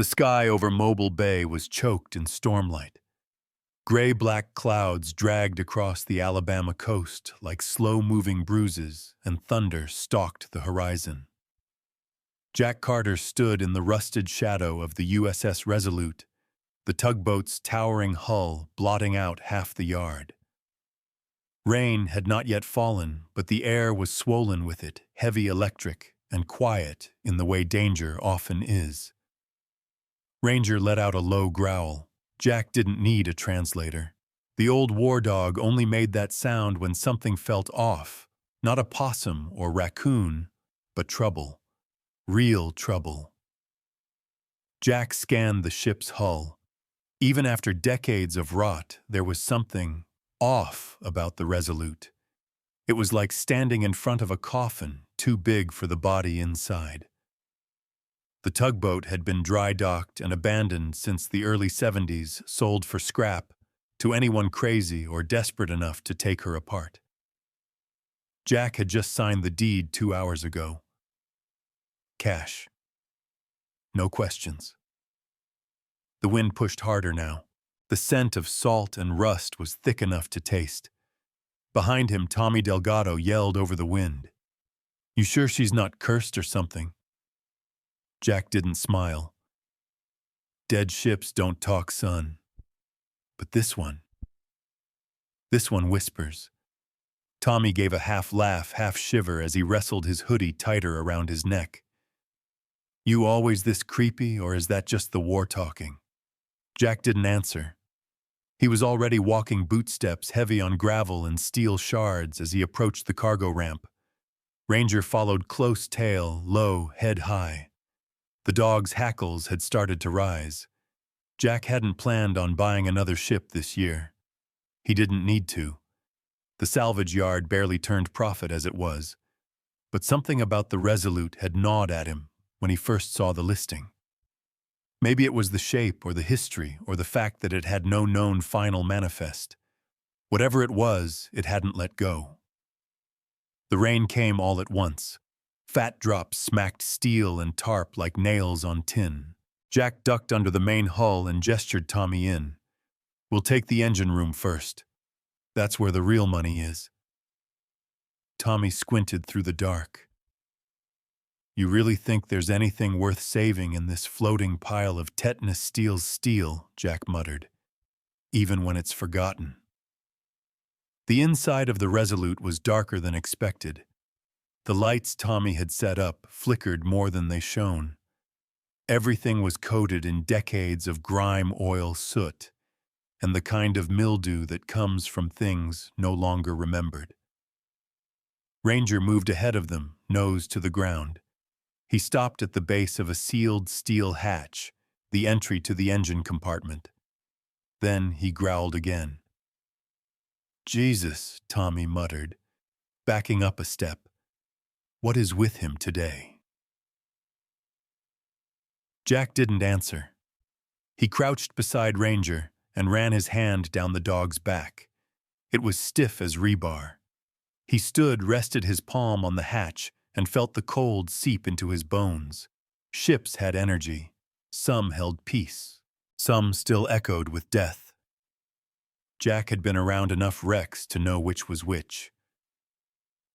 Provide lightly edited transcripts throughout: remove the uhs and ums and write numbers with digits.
The sky over Mobile Bay was choked in stormlight. Gray-black clouds dragged across the Alabama coast like slow-moving bruises, and thunder stalked the horizon. Jack Carter stood in the rusted shadow of the USS Resolute, the tugboat's towering hull blotting out half the yard. Rain had not yet fallen, but the air was swollen with it, heavy electric and quiet in the way danger often is. Ranger let out a low growl. Jack didn't need a translator. The old war dog only made that sound when something felt off, not a possum or raccoon, but trouble. Real trouble. Jack scanned the ship's hull. Even after decades of rot, there was something off about the Resolute. It was like standing in front of a coffin too big for the body inside. The tugboat had been dry-docked and abandoned since the early 70s, sold for scrap to anyone crazy or desperate enough to take her apart. Jack had just signed the deed 2 hours ago. Cash. No questions. The wind pushed harder now. The scent of salt and rust was thick enough to taste. Behind him, Tommy Delgado yelled over the wind. "You sure she's not cursed or something?" Jack didn't smile. Dead ships don't talk, son. But this one whispers. Tommy gave a half laugh, half shiver as he wrestled his hoodie tighter around his neck. "You always this creepy, or is that just the war talking?" Jack didn't answer. He was already walking boot steps heavy on gravel and steel shards as he approached the cargo ramp. Ranger followed close tail, low, head high. The dog's hackles had started to rise. Jack hadn't planned on buying another ship this year. He didn't need to. The salvage yard barely turned profit as it was. But something about the Resolute had gnawed at him when he first saw the listing. Maybe it was the shape or the history or the fact that it had no known final manifest. Whatever it was, it hadn't let go. The rain came all at once. Fat drops smacked steel and tarp like nails on tin. Jack ducked under the main hull and gestured Tommy in. "We'll take the engine room first. That's where the real money is." Tommy squinted through the dark. "You really think there's anything worth saving in this floating pile of tetanus steel's steel?" Jack muttered. "Even when it's forgotten." The inside of the Resolute was darker than expected. The lights Tommy had set up flickered more than they shone. Everything was coated in decades of grime oil soot, and the kind of mildew that comes from things no longer remembered. Ranger moved ahead of them, nose to the ground. He stopped at the base of a sealed steel hatch, the entry to the engine compartment. Then he growled again. "Jesus," Tommy muttered, backing up a step. "What is with him today?" Jack didn't answer. He crouched beside Ranger and ran his hand down the dog's back. It was stiff as rebar. He stood, rested his palm on the hatch, and felt the cold seep into his bones. Ships had energy. Some held peace. Some still echoed with death. Jack had been around enough wrecks to know which was which.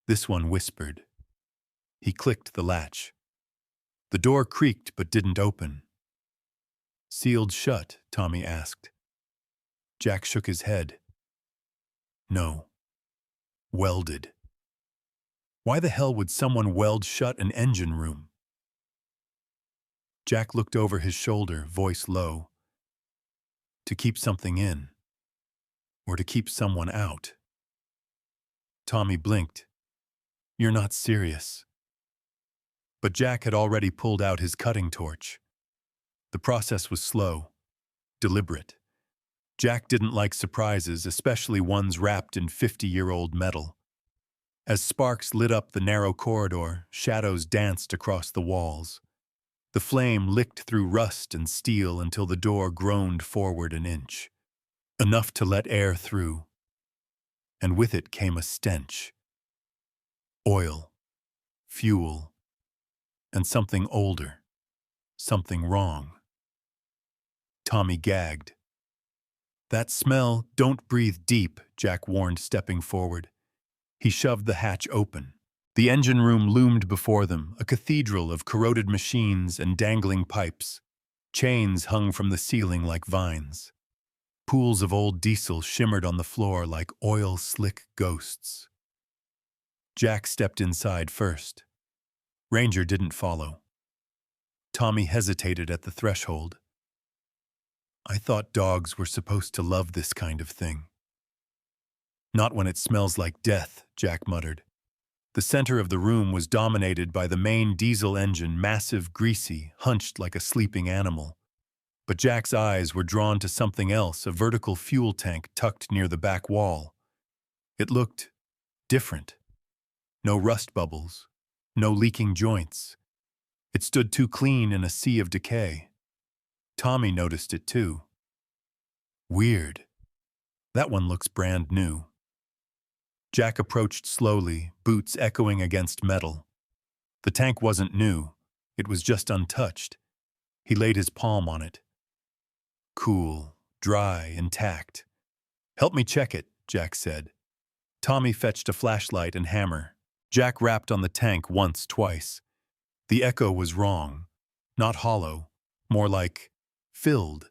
This one whispered. He clicked the latch. The door creaked but didn't open. "Sealed shut?" Tommy asked. Jack shook his head. "No. Welded." Why the hell would someone weld shut an engine room? Jack looked over his shoulder, voice low. To keep something in. Or to keep someone out. Tommy blinked. "You're not serious." But Jack had already pulled out his cutting torch. The process was slow, deliberate. Jack didn't like surprises, especially ones wrapped in 50-year-old metal. As sparks lit up the narrow corridor, shadows danced across the walls. The flame licked through rust and steel until the door groaned forward an inch. Enough to let air through. And with it came a stench. Oil. Fuel. And something older. Something wrong. Tommy gagged. That smell, don't breathe deep, Jack warned, stepping forward. He shoved the hatch open. The engine room loomed before them, a cathedral of corroded machines and dangling pipes. Chains hung from the ceiling like vines. Pools of old diesel shimmered on the floor like oil-slick ghosts. Jack stepped inside first. Ranger didn't follow. Tommy hesitated at the threshold. I thought dogs were supposed to love this kind of thing. Not when it smells like death, Jack muttered. The center of the room was dominated by the main diesel engine, massive, greasy, hunched like a sleeping animal. But Jack's eyes were drawn to something else, a vertical fuel tank tucked near the back wall. It looked different. No rust bubbles, no leaking joints. It stood too clean in a sea of decay. Tommy noticed it too. Weird. That one looks brand new. Jack approached slowly, boots echoing against metal. The tank wasn't new. It was just untouched. He laid his palm on it. Cool, dry, intact. Help me check it, Jack said. Tommy fetched a flashlight and hammer. Jack rapped on the tank once, twice. The echo was wrong. Not hollow, more like filled,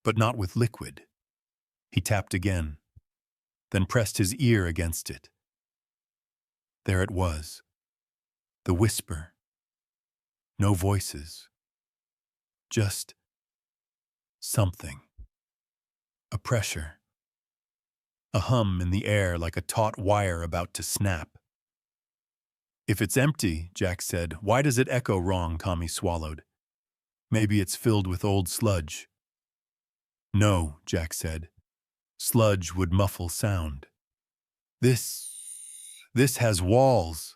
but not with liquid. He tapped again, then pressed his ear against it. There it was. The whisper. No voices. Just something. A pressure. A hum in the air like a taut wire about to snap. If it's empty, Jack said, why does it echo wrong? Tommy swallowed. Maybe it's filled with old sludge. No, Jack said. Sludge would muffle sound. This has walls.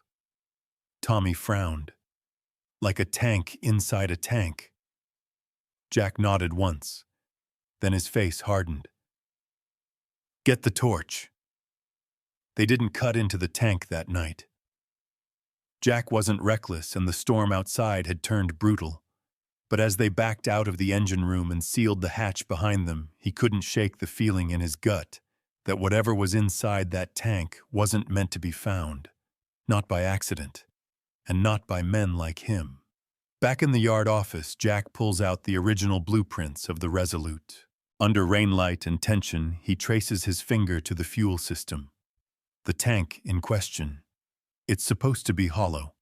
Tommy frowned. Like a tank inside a tank. Jack nodded once. Then his face hardened. Get the torch. They didn't cut into the tank that night. Jack wasn't reckless and the storm outside had turned brutal. But as they backed out of the engine room and sealed the hatch behind them, he couldn't shake the feeling in his gut that whatever was inside that tank wasn't meant to be found. Not by accident, and not by men like him. Back in the yard office, Jack pulls out the original blueprints of the Resolute. Under rainlight and tension, he traces his finger to the fuel system. The tank in question. It's supposed to be hollow.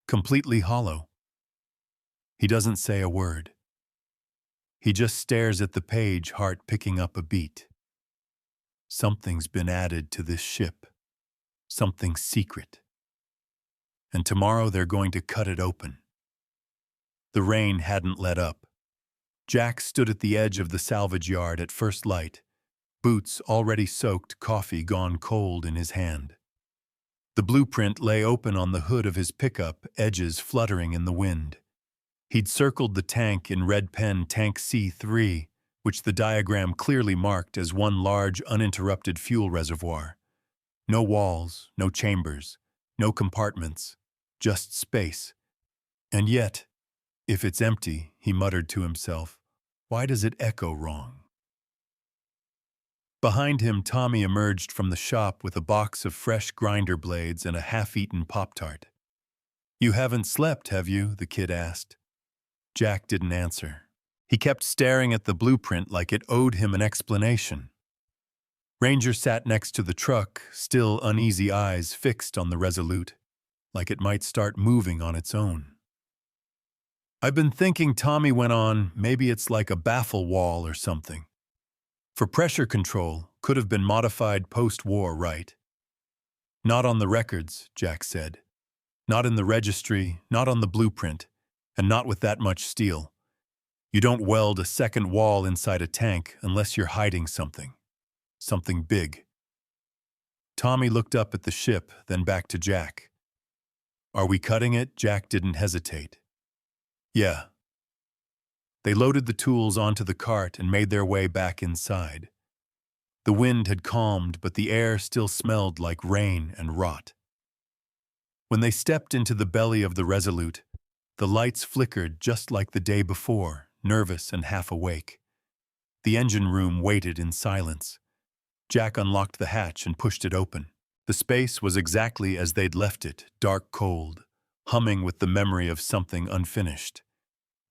Completely hollow. He doesn't say a word. He just stares at the page, heart picking up a beat. Something's been added to this ship. Something secret. And tomorrow they're going to cut it open. The rain hadn't let up. Jack stood at the edge of the salvage yard at first light, boots already soaked, coffee gone cold in his hand. The blueprint lay open on the hood of his pickup, edges fluttering in the wind. He'd circled the tank in red pen, Tank C3, which the diagram clearly marked as one large, uninterrupted fuel reservoir. No walls, no chambers, no compartments, just space. And yet, if it's empty, he muttered to himself, why does it echo wrong? Behind him, Tommy emerged from the shop with a box of fresh grinder blades and a half-eaten Pop-Tart. You haven't slept, have you? The kid asked. Jack didn't answer. He kept staring at the blueprint like it owed him an explanation. Ranger sat next to the truck, still uneasy eyes fixed on the Resolute, like it might start moving on its own. I've been thinking, Tommy went on, maybe it's like a baffle wall or something. For pressure control, could have been modified post-war, right? Not on the records, Jack said. Not in the registry, not on the blueprint, and not with that much steel. You don't weld a second wall inside a tank unless you're hiding something. Something big. Tommy looked up at the ship, then back to Jack. Are we cutting it? Jack didn't hesitate. Yeah. They loaded the tools onto the cart and made their way back inside. The wind had calmed, but the air still smelled like rain and rot. When they stepped into the belly of the Resolute, the lights flickered just like the day before, nervous and half awake. The engine room waited in silence. Jack unlocked the hatch and pushed it open. The space was exactly as they'd left it, dark cold, humming with the memory of something unfinished.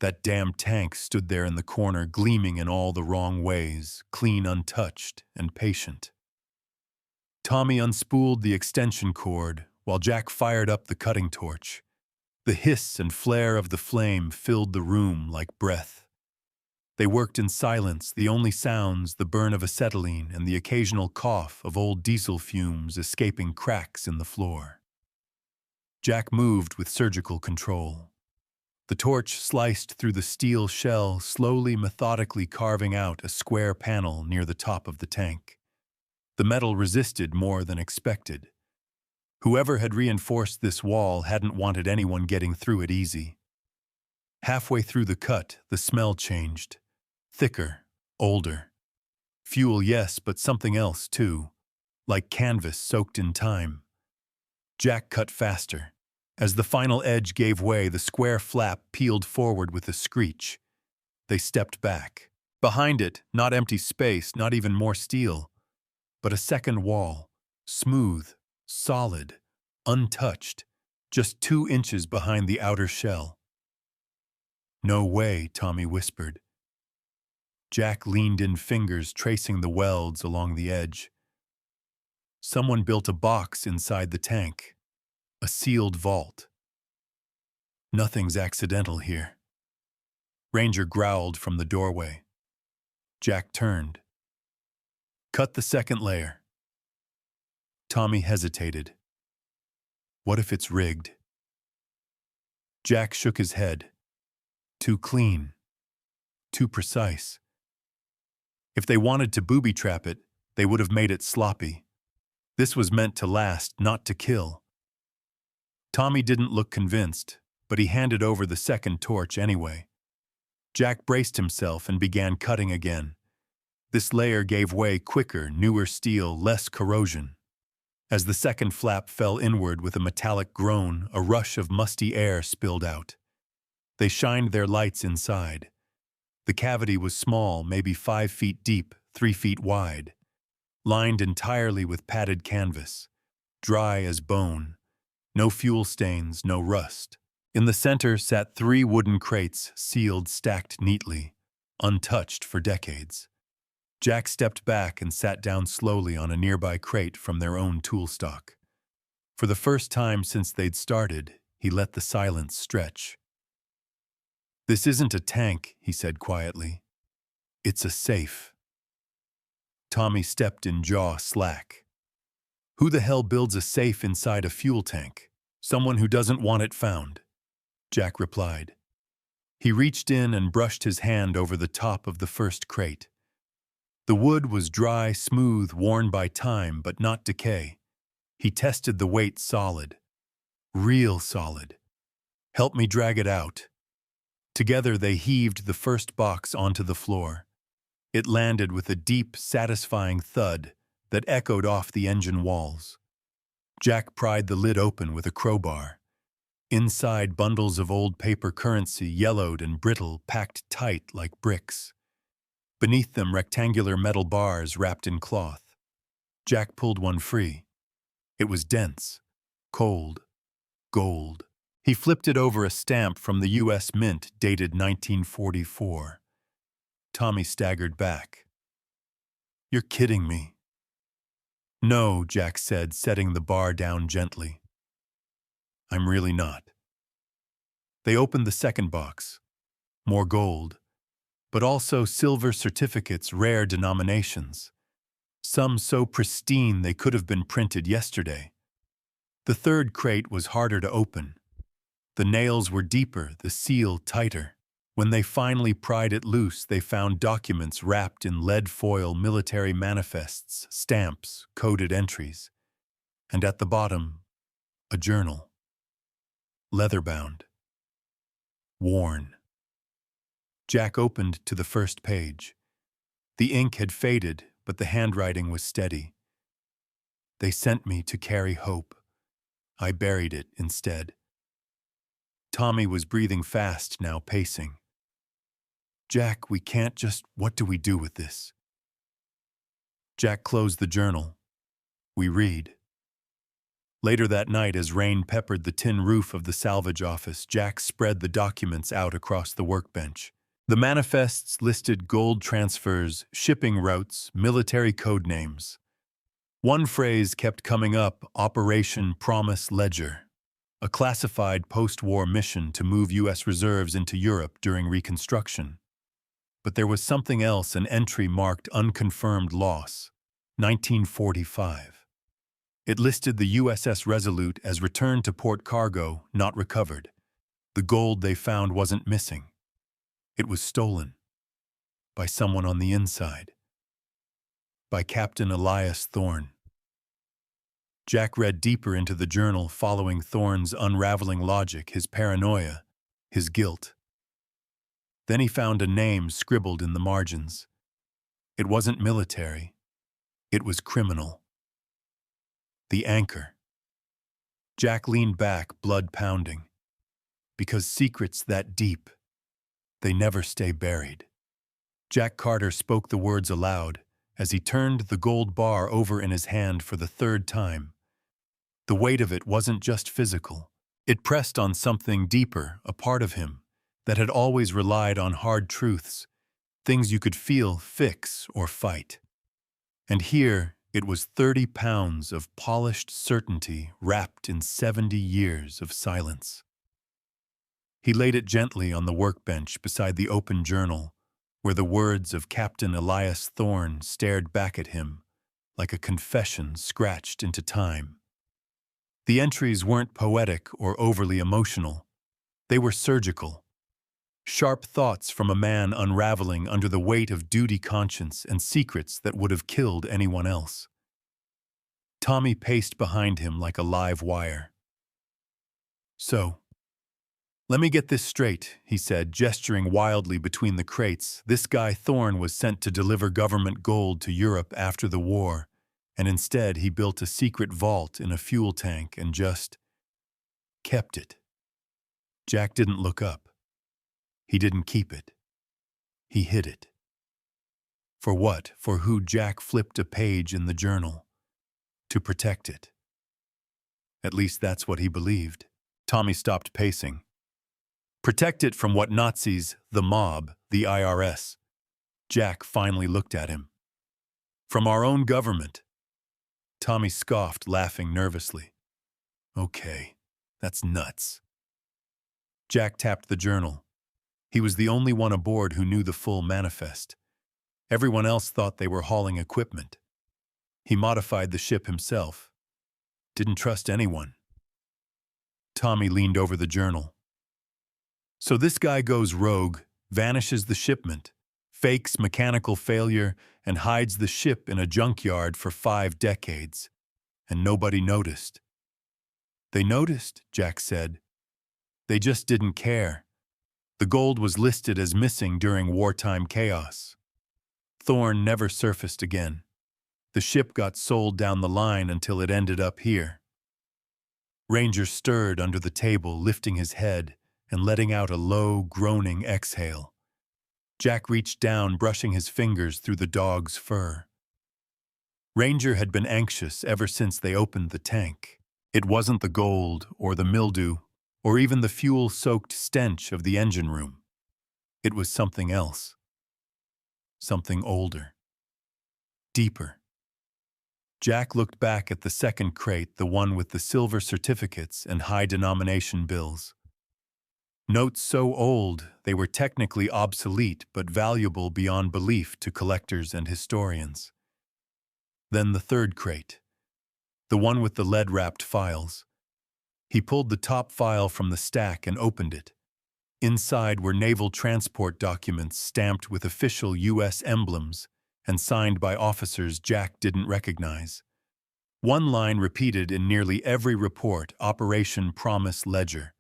That damn tank stood there in the corner, gleaming in all the wrong ways, clean untouched and patient. Tommy unspooled the extension cord while Jack fired up the cutting torch. The hiss and flare of the flame filled the room like breath. They worked in silence, the only sounds the burn of acetylene and the occasional cough of old diesel fumes escaping cracks in the floor. Jack moved with surgical control. The torch sliced through the steel shell, slowly, methodically carving out a square panel near the top of the tank. The metal resisted more than expected. Whoever had reinforced this wall hadn't wanted anyone getting through it easy. Halfway through the cut, the smell changed. Thicker, older. Fuel, yes, but something else, too. Like canvas soaked in time. Jack cut faster. As the final edge gave way, the square flap peeled forward with a screech. They stepped back. Behind it, not empty space, not even more steel, but a second wall, smooth, solid, untouched, just 2 inches behind the outer shell. "No way," Tommy whispered. Jack leaned in, fingers tracing the welds along the edge. Someone built a box inside the tank, a sealed vault. "Nothing's accidental here." Ranger growled from the doorway. Jack turned. "Cut the second layer." Tommy hesitated. "What if it's rigged?" Jack shook his head. "Too clean. Too precise. If they wanted to booby-trap it, they would have made it sloppy. This was meant to last, not to kill." Tommy didn't look convinced, but he handed over the second torch anyway. Jack braced himself and began cutting again. This layer gave way quicker, newer steel, less corrosion. As the second flap fell inward with a metallic groan, a rush of musty air spilled out. They shined their lights inside. The cavity was small, maybe 5 feet deep, 3 feet wide, lined entirely with padded canvas, dry as bone. No fuel stains, no rust. In the center sat 3 wooden crates, sealed, stacked neatly, untouched for decades. Jack stepped back and sat down slowly on a nearby crate from their own tool stock. For the first time since they'd started, he let the silence stretch. "This isn't a tank," he said quietly. "It's a safe." Tommy stepped in, jaw slack. "Who the hell builds a safe inside a fuel tank? Someone who doesn't want it found," Jack replied. He reached in and brushed his hand over the top of the first crate. The wood was dry, smooth, worn by time, but not decay. He tested the weight solid. Real solid. "Help me drag it out." Together they heaved the first box onto the floor. It landed with a deep, satisfying thud that echoed off the engine walls. Jack pried the lid open with a crowbar. Inside, bundles of old paper currency, yellowed and brittle, packed tight like bricks. Beneath them, rectangular metal bars wrapped in cloth. Jack pulled one free. It was dense, cold, gold. He flipped it over a stamp from the U.S. Mint dated 1944. Tommy staggered back. "You're kidding me." "No," Jack said, setting the bar down gently. "I'm really not." They opened the second box. More gold, but also silver certificates, rare denominations. Some so pristine they could have been printed yesterday. The third crate was harder to open. The nails were deeper, the seal tighter. When they finally pried it loose, they found documents wrapped in lead foil, military manifests, stamps, coded entries. And at the bottom, a journal. Leather-bound. Worn. Jack opened to the first page. The ink had faded, but the handwriting was steady. "They sent me to carry hope. I buried it instead." Tommy was breathing fast now, pacing. Jack, we can't just, what do we do with this? Jack closed the journal. We read. Later that night, as rain peppered the tin roof of the salvage office, Jack spread the documents out across the workbench. The manifests listed gold transfers, shipping routes, military code names. One phrase kept coming up: Operation Promise Ledger, a classified post-war mission to move U.S. reserves into Europe during Reconstruction. But there was something else, an entry marked Unconfirmed Loss, 1945. It listed the USS Resolute as returned to port cargo, not recovered. The gold they found wasn't missing. It was stolen. By someone on the inside. By Captain Elias Thorne. Jack read deeper into the journal, following Thorne's unraveling logic, his paranoia, his guilt. Then he found a name scribbled in the margins. It wasn't military. It was criminal. The Anchor. Jack leaned back, blood pounding. Because secrets that deep, they never stay buried. Jack Carter spoke the words aloud as he turned the gold bar over in his hand for the third time. The weight of it wasn't just physical. It pressed on something deeper, a part of him, that had always relied on hard truths, things you could feel, fix, or fight. And here, it was 30 pounds of polished certainty wrapped in 70 years of silence. He laid it gently on the workbench beside the open journal, where the words of Captain Elias Thorne stared back at him like a confession scratched into time. The entries weren't poetic or overly emotional. They were surgical. Sharp thoughts from a man unraveling under the weight of duty conscience and secrets that would have killed anyone else. Tommy paced behind him like a live wire. So, let me get this straight, he said, gesturing wildly between the crates. This guy Thorne was sent to deliver government gold to Europe after the war, and instead he built a secret vault in a fuel tank and just kept it. Jack didn't look up. He didn't keep it. He hid it. For what? For who? Jack flipped a page in the journal. To protect it. At least that's what he believed. Tommy stopped pacing. Protect it from what? Nazis, the mob, the IRS. Jack finally looked at him. From our own government. Tommy scoffed, laughing nervously. Okay, that's nuts. Jack tapped the journal. He was the only one aboard who knew the full manifest. Everyone else thought they were hauling equipment. He modified the ship himself. Didn't trust anyone. Tommy leaned over the journal. So this guy goes rogue, vanishes the shipment, fakes mechanical failure, and hides the ship in a junkyard for 5 decades. And nobody noticed. They noticed, Jack said. They just didn't care. The gold was listed as missing during wartime chaos. Thorne never surfaced again. The ship got sold down the line until it ended up here. Ranger stirred under the table, lifting his head and letting out a low, groaning exhale. Jack reached down, brushing his fingers through the dog's fur. Ranger had been anxious ever since they opened the tank. It wasn't the gold or the mildew or even the fuel-soaked stench of the engine room. It was something else. Something older. Deeper. Jack looked back at the second crate, the one with the silver certificates and high-denomination bills. Notes so old they were technically obsolete but valuable beyond belief to collectors and historians. Then the third crate, the one with the lead-wrapped files. He pulled the top file from the stack and opened it. Inside were naval transport documents stamped with official U.S. emblems and signed by officers Jack didn't recognize. One line repeated in nearly every report: Operation Promise Ledger.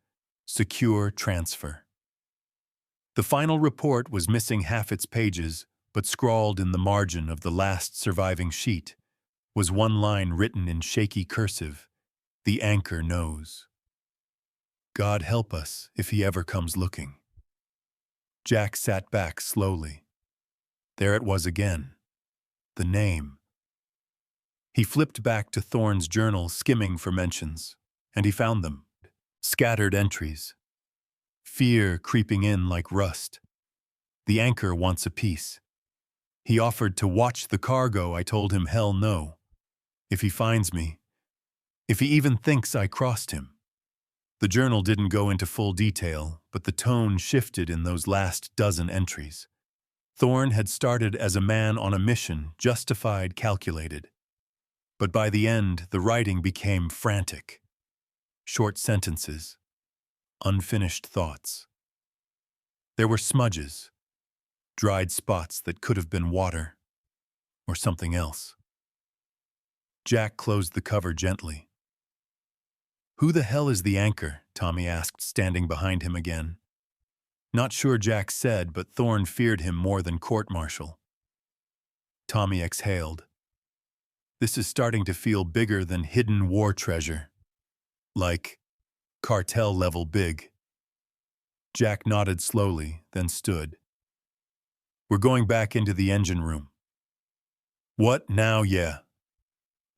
Secure transfer. The final report was missing half its pages, but scrawled in the margin of the last surviving sheet was one line written in shaky cursive: The Anchor knows. God help us if he ever comes looking. Jack sat back slowly. There it was again. The name. He flipped back to Thorne's journal, skimming for mentions, and he found them. Scattered entries. Fear creeping in like rust. The anchor wants a piece. He offered to watch the cargo. I told him hell no. If he finds me, if he even thinks I crossed him. The journal didn't go into full detail, but the tone shifted in those last dozen entries. Thorne had started as a man on a mission, justified, calculated. But by the end, the writing became frantic. Short sentences, unfinished thoughts. There were smudges, dried spots that could have been water or something else. Jack closed the cover gently. "Who the hell is the anchor?" Tommy asked, standing behind him again. Not sure, Jack said, but Thorne feared him more than court-martial. Tommy exhaled. This is starting to feel bigger than hidden war treasure. Like cartel-level big. Jack nodded slowly, then stood. "We're going back into the engine room." "What now?" "Yeah.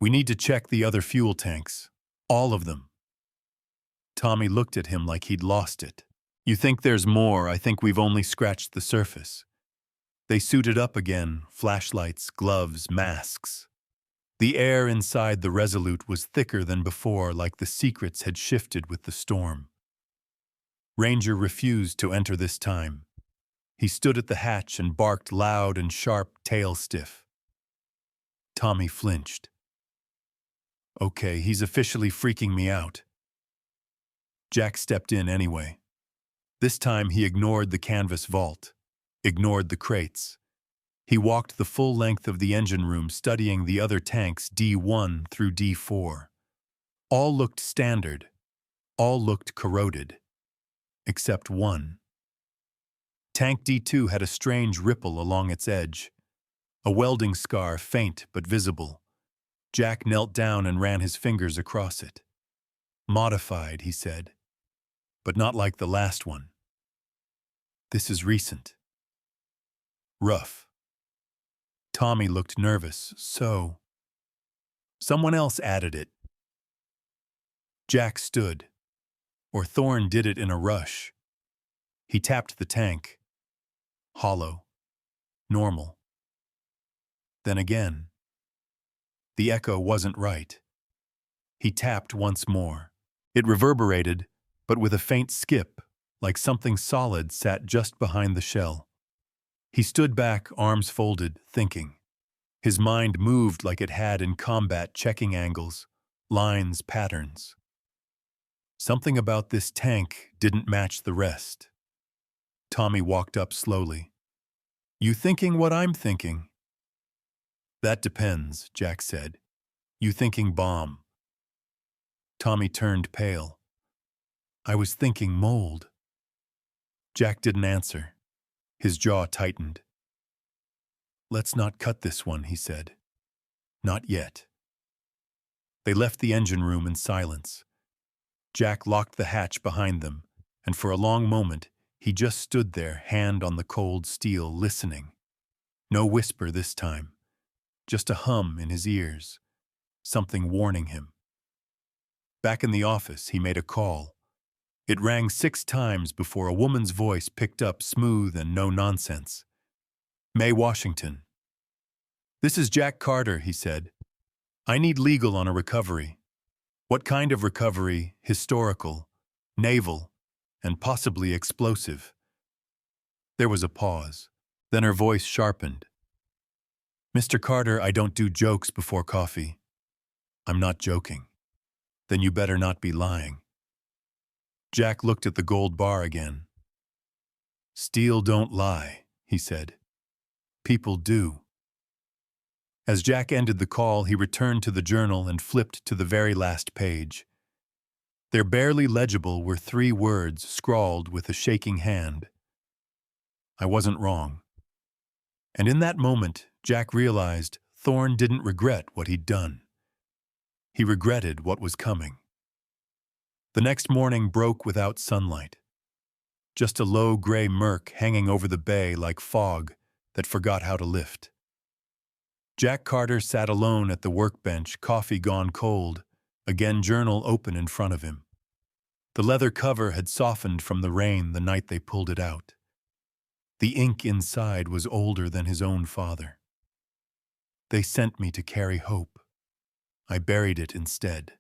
We need to check the other fuel tanks. All of them." Tommy looked at him like he'd lost it. "You think there's more? I think we've only scratched the surface." They suited up again, flashlights, gloves, masks. The air inside the Resolute was thicker than before, like the secrets had shifted with the storm. Ranger refused to enter this time. He stood at the hatch and barked loud and sharp, tail stiff. Tommy flinched. "Okay, he's officially freaking me out." Jack stepped in anyway. This time he ignored the canvas vault, ignored the crates. He walked the full length of the engine room, studying the other tanks D1 through D4. All looked standard. All looked corroded. Except one. Tank D2 had a strange ripple along its edge. A welding scar, faint but visible. Jack knelt down and ran his fingers across it. "Modified," he said. "But not like the last one. This is recent. Rough." Tommy looked nervous. "So?" "Someone else added it." Jack stood. Or Thorne did it in a rush. He tapped the tank. Hollow. Normal. Then again. The echo wasn't right. He tapped once more. It reverberated, but with a faint skip, like something solid sat just behind the shell. He stood back, arms folded, thinking. His mind moved like it had in combat, checking angles, lines, patterns. Something about this tank didn't match the rest. Tommy walked up slowly. "You thinking what I'm thinking?" "That depends," Jack said. "You thinking bomb?" Tommy turned pale. "I was thinking mold." Jack didn't answer. His jaw tightened. "Let's not cut this one," he said. "Not yet." They left the engine room in silence. Jack locked the hatch behind them, and for a long moment he just stood there, hand on the cold steel, listening. No whisper this time, just a hum in his ears, something warning him. Back in the office, he made a call. It rang 6 times before a woman's voice picked up, smooth and no nonsense. "May Washington." "This is Jack Carter," he said. "I need legal on a recovery." "What kind of recovery?" "Historical, naval, and possibly explosive." There was a pause. Then her voice sharpened. "Mr. Carter, I don't do jokes before coffee." "I'm not joking." "Then you better not be lying." Jack looked at the gold bar again. "Steel don't lie," he said. "People do." As Jack ended the call, he returned to the journal and flipped to the very last page. There, barely legible, were 3 words scrawled with a shaking hand. "I wasn't wrong." And in that moment, Jack realized Thorne didn't regret what he'd done. He regretted what was coming. The next morning broke without sunlight. just a low gray murk hanging over the bay like fog that forgot how to lift. Jack Carter sat alone at the workbench, coffee gone cold, again journal open in front of him. The leather cover had softened from the rain the night they pulled it out. The ink inside was older than his own father. They sent me to carry hope. I buried it instead.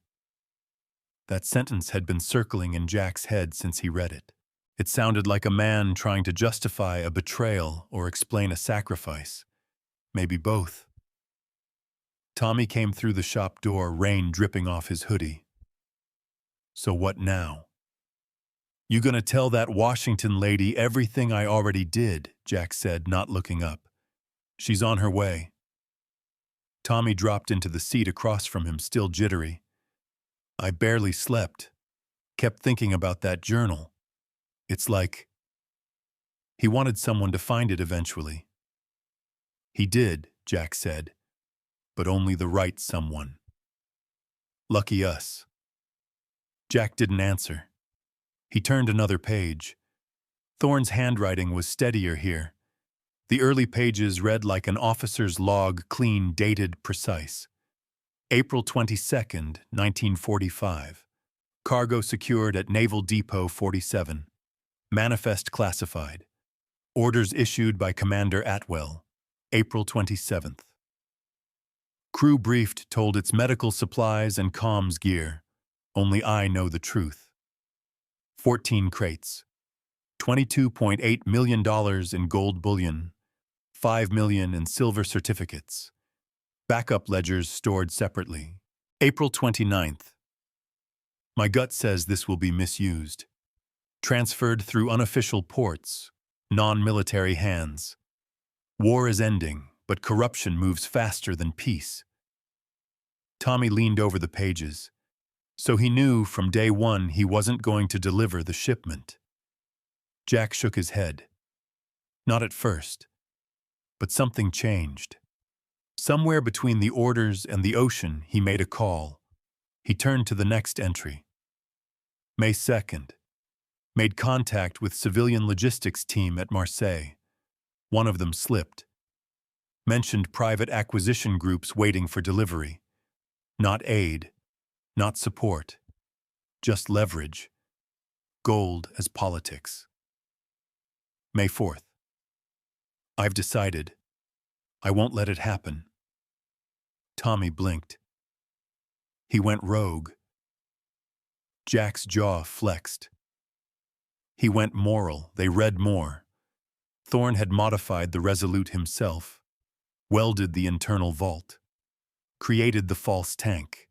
That sentence had been circling in Jack's head since he read it. It sounded like a man trying to justify a betrayal or explain a sacrifice. Maybe both. Tommy came through the shop door, rain dripping off his hoodie. So what now? You gonna tell that Washington lady everything I already did, Jack said, not looking up. She's on her way. Tommy dropped into the seat across from him, still jittery. I barely slept. Kept thinking about that journal. It's like... He wanted someone to find it eventually. He did, Jack said, but only the right someone. Lucky us. Jack didn't answer. He turned another page. Thorne's handwriting was steadier here. The early pages read like an officer's log, clean, dated, precise. April 22nd, 1945. Cargo secured at Naval Depot 47. Manifest classified. Orders issued by Commander Atwell. April 27th. Crew briefed told its medical supplies and comms gear. Only I know the truth. 14 crates. $22.8 million in gold bullion. $5 million in silver certificates. Backup ledgers stored separately. April 29th. My gut says this will be misused. Transferred through unofficial ports, non-military hands. War is ending, but corruption moves faster than peace. Tommy leaned over the pages, so he knew from day one he wasn't going to deliver the shipment. Jack shook his head. Not at first. But something changed. Somewhere between the orders and the ocean, he made a call. He turned to the next entry. May 2nd. Made contact with civilian logistics team at Marseille. One of them slipped. Mentioned private acquisition groups waiting for delivery. Not aid, not support, just leverage. Gold as politics. May 4th. I've decided. I won't let it happen. Tommy blinked. He went rogue. Jack's jaw flexed. He went moral. They read more. Thorne had modified the Resolute himself, welded the internal vault, created the false tank,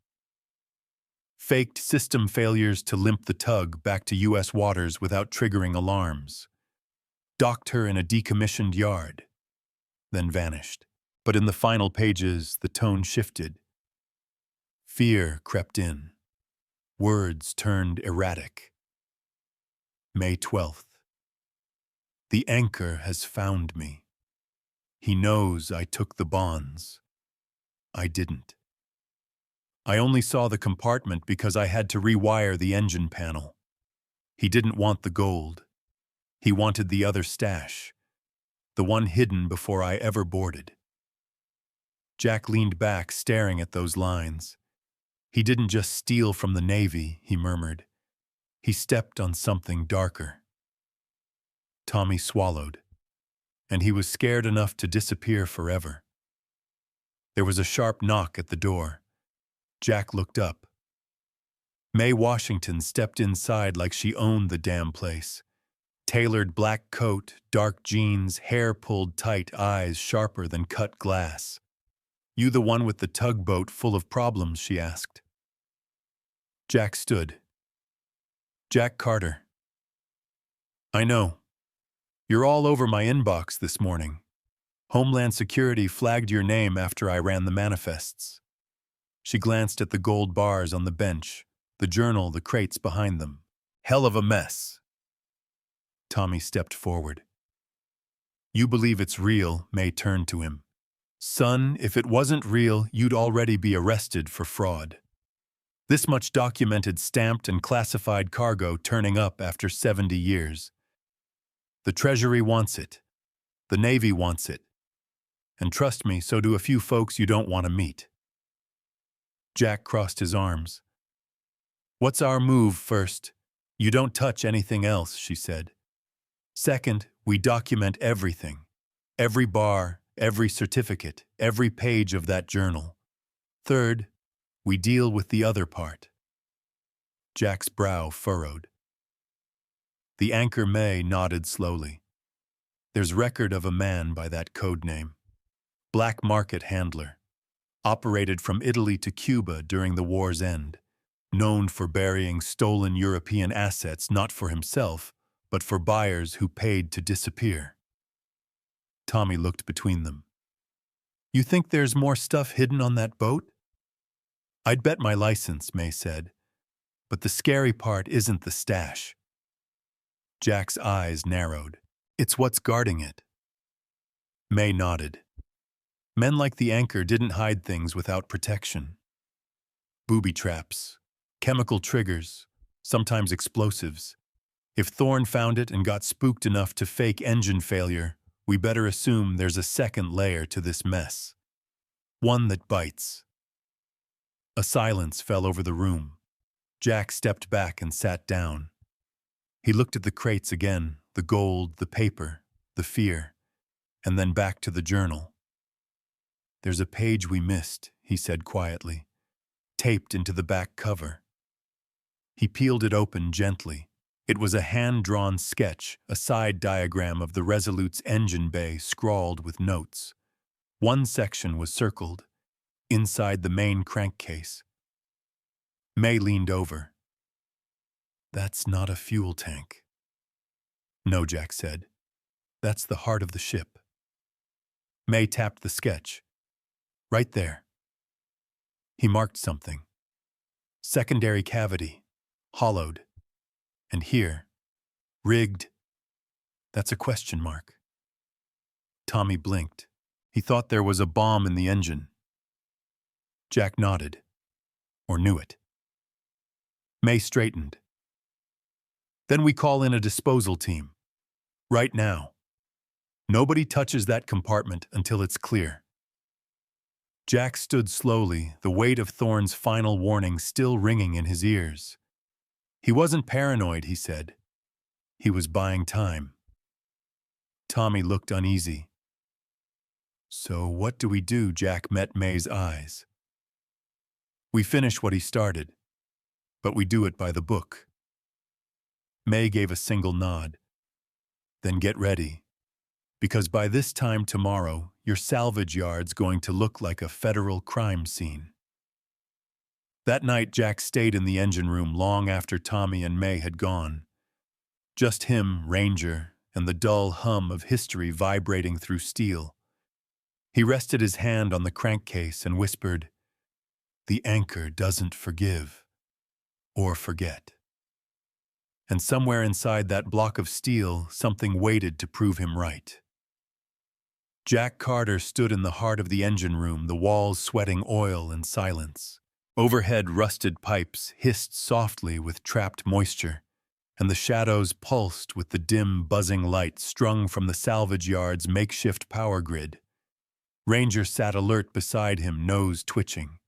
faked system failures to limp the tug back to U.S. waters without triggering alarms, docked her in a decommissioned yard, then vanished. But in the final pages, the tone shifted. Fear crept in. Words turned erratic. May 12th. The anchor has found me. He knows I took the bonds. I didn't. I only saw the compartment because I had to rewire the engine panel. He didn't want the gold. He wanted the other stash, the one hidden before I ever boarded. Jack leaned back, staring at those lines. He didn't just steal from the Navy, he murmured. He stepped on something darker. Tommy swallowed, and he was scared enough to disappear forever. There was a sharp knock at the door. Jack looked up. Mae Washington stepped inside like she owned the damn place. Tailored black coat, dark jeans, hair pulled tight, eyes sharper than cut glass. You the one with the tugboat full of problems, she asked. Jack stood. Jack Carter. I know. You're all over my inbox this morning. Homeland Security flagged your name after I ran the manifests. She glanced at the gold bars on the bench, the journal, the crates behind them. Hell of a mess. Tommy stepped forward. You believe it's real, Mae turned to him. Son, if it wasn't real, you'd already be arrested for fraud. This much documented, stamped, and classified cargo turning up after 70 years. The Treasury wants it. The Navy wants it. And trust me, so do a few folks you don't want to meet. Jack crossed his arms. What's our move first? You don't touch anything else, she said. Second, we document everything. Every bar, every certificate, every page of that journal. Third, we deal with the other part. Jack's brow furrowed. The anchor May nodded slowly. There's record of a man by that code name. Black market handler. Operated from Italy to Cuba during the war's end. Known for burying stolen European assets not for himself, but for buyers who paid to disappear. Tommy looked between them. You think there's more stuff hidden on that boat? I'd bet my license, May said. But the scary part isn't the stash. Jack's eyes narrowed. It's what's guarding it. May nodded. Men like the anchor didn't hide things without protection. Booby traps, chemical triggers, sometimes explosives. If Thorne found it and got spooked enough to fake engine failure, we better assume there's a second layer to this mess. One that bites. A silence fell over the room. Jack stepped back and sat down. He looked at the crates again, the gold, the paper, the fear, and then back to the journal. There's a page we missed, he said quietly, taped into the back cover. He peeled it open gently. It was a hand-drawn sketch, a side diagram of the Resolute's engine bay scrawled with notes. One section was circled, inside the main crankcase. May leaned over. That's not a fuel tank. No, Jack said. That's the heart of the ship. May tapped the sketch. Right there. He marked something. Secondary cavity. Hollowed. And here. Rigged. That's a question mark. Tommy blinked. He thought there was a bomb in the engine. Jack nodded. Or knew it. May straightened. Then we call in a disposal team. Right now. Nobody touches that compartment until it's clear. Jack stood slowly, the weight of Thorne's final warning still ringing in his ears. He wasn't paranoid, he said. He was buying time. Tommy looked uneasy. So what do we do? Jack met May's eyes. We finish what he started, but we do it by the book. May gave a single nod. Then get ready, because by this time tomorrow, your salvage yard's going to look like a federal crime scene. That night, Jack stayed in the engine room long after Tommy and May had gone. Just him, Ranger, and the dull hum of history vibrating through steel. He rested his hand on the crankcase and whispered, "The anchor doesn't forgive or forget." And somewhere inside that block of steel, something waited to prove him right. Jack Carter stood in the heart of the engine room, the walls sweating oil and silence. Overhead rusted pipes hissed softly with trapped moisture, and the shadows pulsed with the dim, buzzing light strung from the salvage yard's makeshift power grid. Ranger sat alert beside him, nose twitching.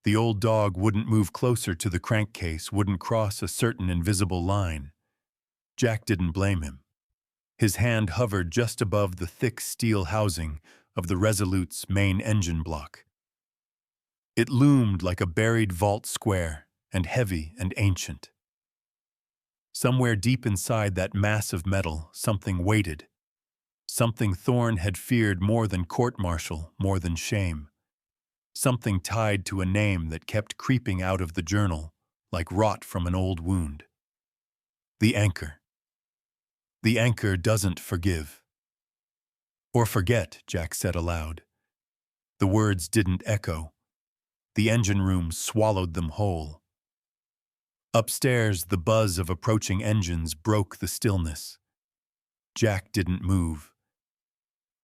The old dog wouldn't move closer to the crankcase, wouldn't cross a certain invisible line. Jack didn't blame him. His hand hovered just above the thick steel housing of the Resolute's main engine block. It loomed like a buried vault square, and heavy and ancient. Somewhere deep inside that mass of metal, something waited. Something Thorne had feared more than court-martial, more than shame. Something tied to a name that kept creeping out of the journal, like rot from an old wound. The anchor. The anchor doesn't forgive. Or forget, Jack said aloud. The words didn't echo. The engine room swallowed them whole. Upstairs, the buzz of approaching engines broke the stillness. Jack didn't move.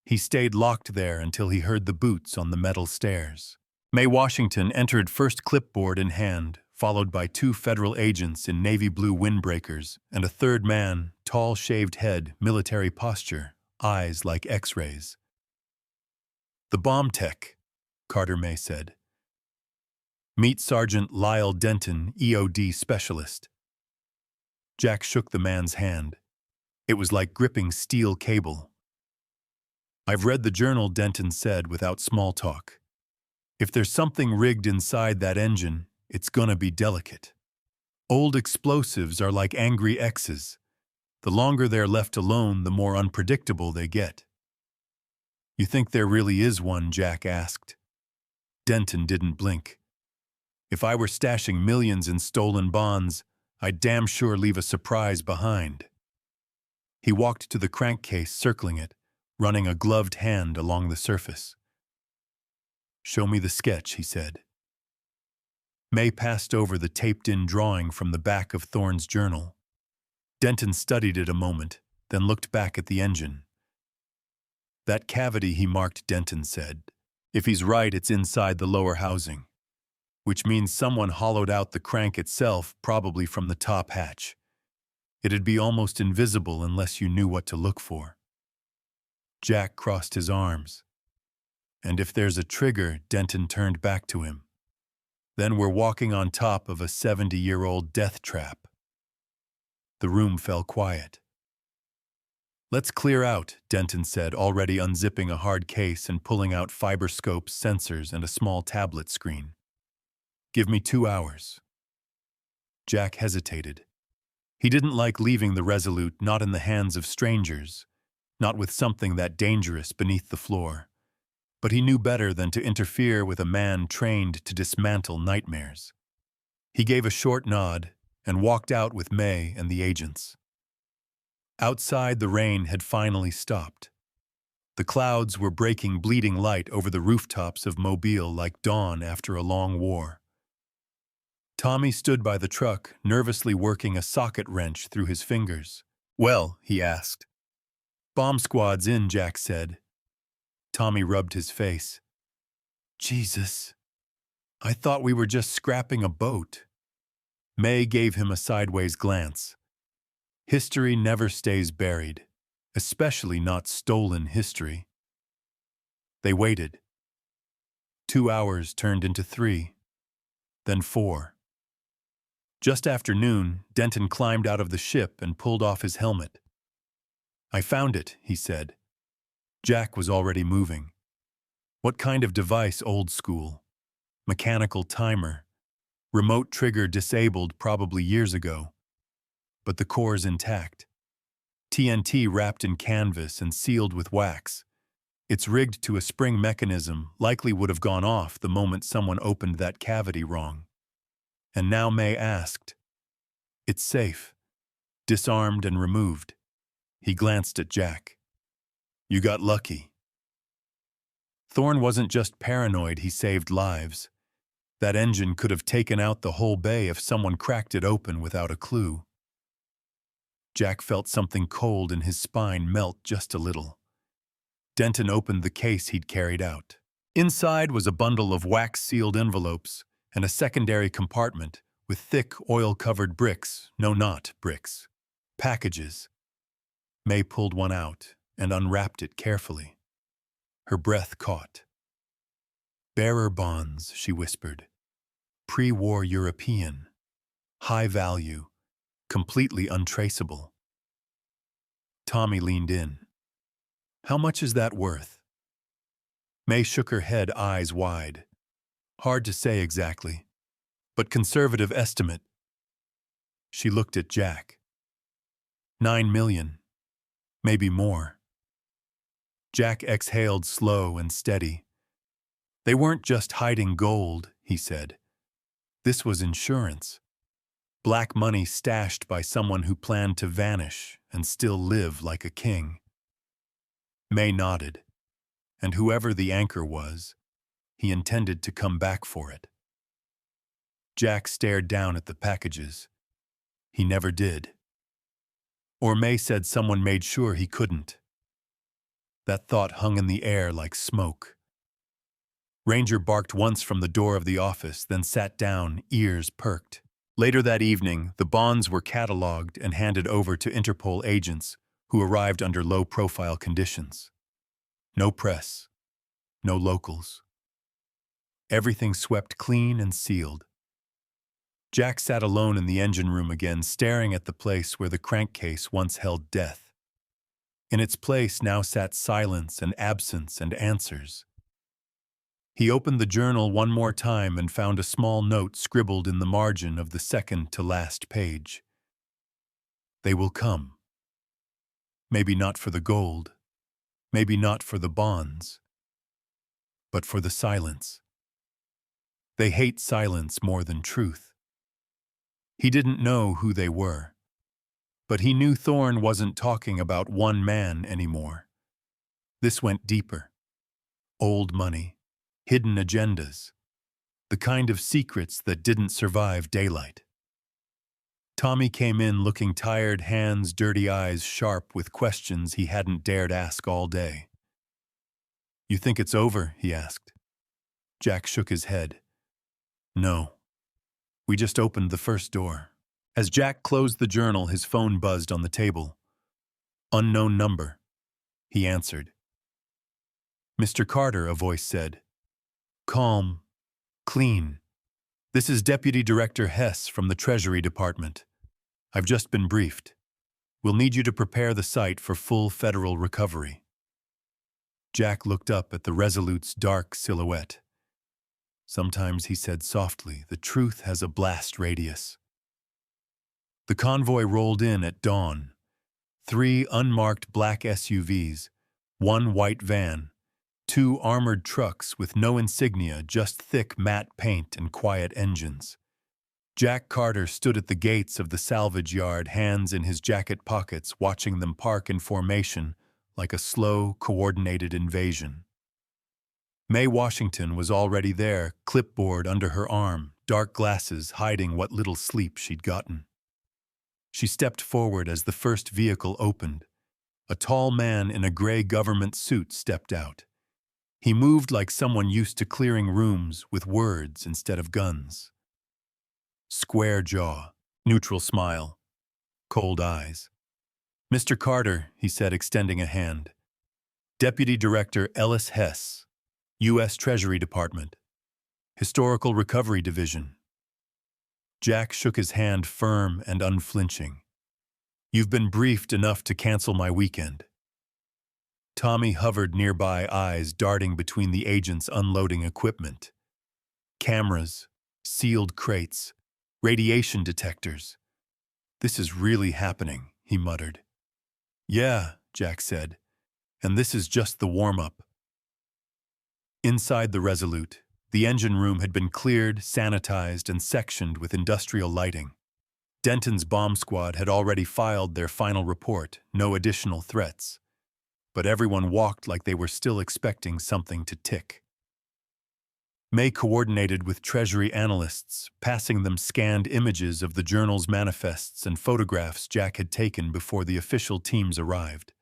He stayed locked there until he heard the boots on the metal stairs. May Washington entered first clipboard in hand, followed by two federal agents in navy blue windbreakers and a third man, tall shaved head, military posture, eyes like X-rays. "The bomb tech," Carter May said. "Meet Sergeant Lyle Denton, EOD specialist." Jack shook the man's hand. It was like gripping steel cable. "I've read the journal," Denton said without small talk. "If there's something rigged inside that engine, it's gonna be delicate. Old explosives are like angry exes. The longer they're left alone, the more unpredictable they get." "You think there really is one?" Jack asked. Denton didn't blink. "If I were stashing millions in stolen bonds, I'd damn sure leave a surprise behind." He walked to the crankcase, circling it, running a gloved hand along the surface. "Show me the sketch," he said. May passed over the taped-in drawing from the back of Thorne's journal. Denton studied it a moment, then looked back at the engine. "That cavity he marked," Denton said. "If he's right, it's inside the lower housing, which means someone hollowed out the crank itself, probably from the top hatch. It'd be almost invisible unless you knew what to look for." Jack crossed his arms. "And if there's a trigger," Denton turned back to him, "then we're walking on top of a 70-year-old death trap." The room fell quiet. "Let's clear out," Denton said, already unzipping a hard case and pulling out fiber scopes, sensors, and a small tablet screen. "Give me 2 hours." Jack hesitated. He didn't like leaving the Resolute, not in the hands of strangers, not with something that dangerous beneath the floor. But he knew better than to interfere with a man trained to dismantle nightmares. He gave a short nod and walked out with May and the agents. Outside, the rain had finally stopped. The clouds were breaking bleeding light over the rooftops of Mobile like dawn after a long war. Tommy stood by the truck, nervously working a socket wrench through his fingers. "Well," he asked. "Bomb squad's in," Jack said. Tommy rubbed his face. "Jesus, I thought we were just scrapping a boat." May gave him a sideways glance. History never stays buried, especially not stolen history. They waited. 2 hours turned into 3, then 4. Just after noon, Denton climbed out of the ship and pulled off his helmet. "I found it," he said. Jack was already moving. "What kind of device?" "Old school. Mechanical timer. Remote trigger disabled probably years ago. But the core's intact. TNT wrapped in canvas and sealed with wax. It's rigged to a spring mechanism, likely would have gone off the moment someone opened that cavity wrong." And now May asked, "It's safe, disarmed and removed." He glanced at Jack. "You got lucky." Thorne wasn't just paranoid, he saved lives. That engine could have taken out the whole bay if someone cracked it open without a clue. Jack felt something cold in his spine melt just a little. Denton opened the case he'd carried out. Inside was a bundle of wax-sealed envelopes and a secondary compartment with thick, oil-covered bricks, no, not bricks, packages. May pulled one out and unwrapped it carefully. Her breath caught. "Bearer bonds," she whispered. "Pre-war European. High value. Completely untraceable." Tommy leaned in. "How much is that worth?" May shook her head, eyes wide. "Hard to say exactly, but conservative estimate." She looked at Jack. 9 million. Maybe more." Jack exhaled slow and steady. "They weren't just hiding gold," he said. "This was insurance. Black money stashed by someone who planned to vanish and still live like a king." May nodded. And whoever the anchor was, he intended to come back for it. Jack stared down at the packages. He never did. Or May said someone made sure he couldn't. That thought hung in the air like smoke. Ranger barked once from the door of the office, then sat down, ears perked. Later that evening, the bonds were cataloged and handed over to Interpol agents who arrived under low-profile conditions. No press, no locals. Everything swept clean and sealed. Jack sat alone in the engine room again, staring at the place where the crankcase once held death. In its place now sat silence and absence and answers. He opened the journal one more time and found a small note scribbled in the margin of the second-to-last page. They will come. Maybe not for the gold, maybe not for the bonds, but for the silence. They hate silence more than truth. He didn't know who they were, but he knew Thorne wasn't talking about one man anymore. This went deeper. Old money, hidden agendas, the kind of secrets that didn't survive daylight. Tommy came in looking tired, hands, dirty eyes sharp with questions he hadn't dared ask all day. "You think it's over?" he asked. Jack shook his head. "No. We just opened the first door." As Jack closed the journal, his phone buzzed on the table. "Unknown number," he answered. "Mr. Carter," a voice said. Calm, clean. "This is Deputy Director Hess from the Treasury Department. I've just been briefed. We'll need you to prepare the site for full federal recovery." Jack looked up at the Resolute's dark silhouette. Sometimes, he said softly, the truth has a blast radius. The convoy rolled in at dawn. 3 unmarked black SUVs, 1 white van, 2 armored trucks with no insignia, just thick matte paint and quiet engines. Jack Carter stood at the gates of the salvage yard, hands in his jacket pockets, watching them park in formation like a slow, coordinated invasion. Mae Washington was already there, clipboard under her arm, dark glasses hiding what little sleep she'd gotten. She stepped forward as the first vehicle opened. A tall man in a gray government suit stepped out. He moved like someone used to clearing rooms with words instead of guns. Square jaw, neutral smile, cold eyes. "Mr. Carter," he said, extending a hand. "Deputy Director Ellis Hess, U.S. Treasury Department, Historical Recovery Division." Jack shook his hand firm and unflinching. "You've been briefed enough to cancel my weekend." Tommy hovered nearby, eyes darting between the agents unloading equipment. Cameras, sealed crates, radiation detectors. "This is really happening," he muttered. "Yeah," Jack said, "and this is just the warm-up." Inside the Resolute, the engine room had been cleared, sanitized, and sectioned with industrial lighting. Denton's bomb squad had already filed their final report, no additional threats. But everyone walked like they were still expecting something to tick. Mae coordinated with Treasury analysts, passing them scanned images of the journal's manifests and photographs Jack had taken before the official teams arrived.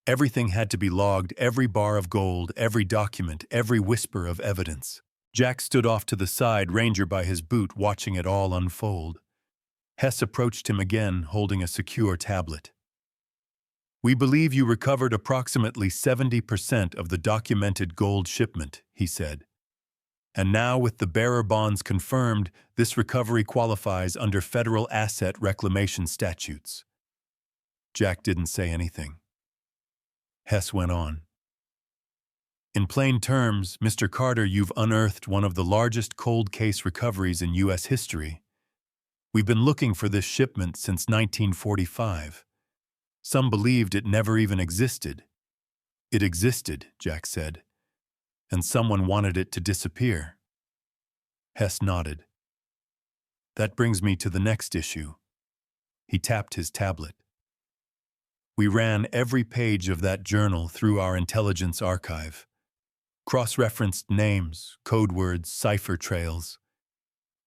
Everything had to be logged, every bar of gold, every document, every whisper of evidence. Jack stood off to the side, Ranger by his boot, watching it all unfold. Hess approached him again, holding a secure tablet. "We believe you recovered approximately 70% of the documented gold shipment," he said. "And now, with the bearer bonds confirmed, this recovery qualifies under federal asset reclamation statutes." Jack didn't say anything. Hess went on. "In plain terms, Mr. Carter, you've unearthed one of the largest cold case recoveries in U.S. history. We've been looking for this shipment since 1945. Some believed it never even existed." "It existed," Jack said, "and someone wanted it to disappear." Hess nodded. "That brings me to the next issue." He tapped his tablet. "We ran every page of that journal through our intelligence archive. Cross-referenced names, code words, cipher trails.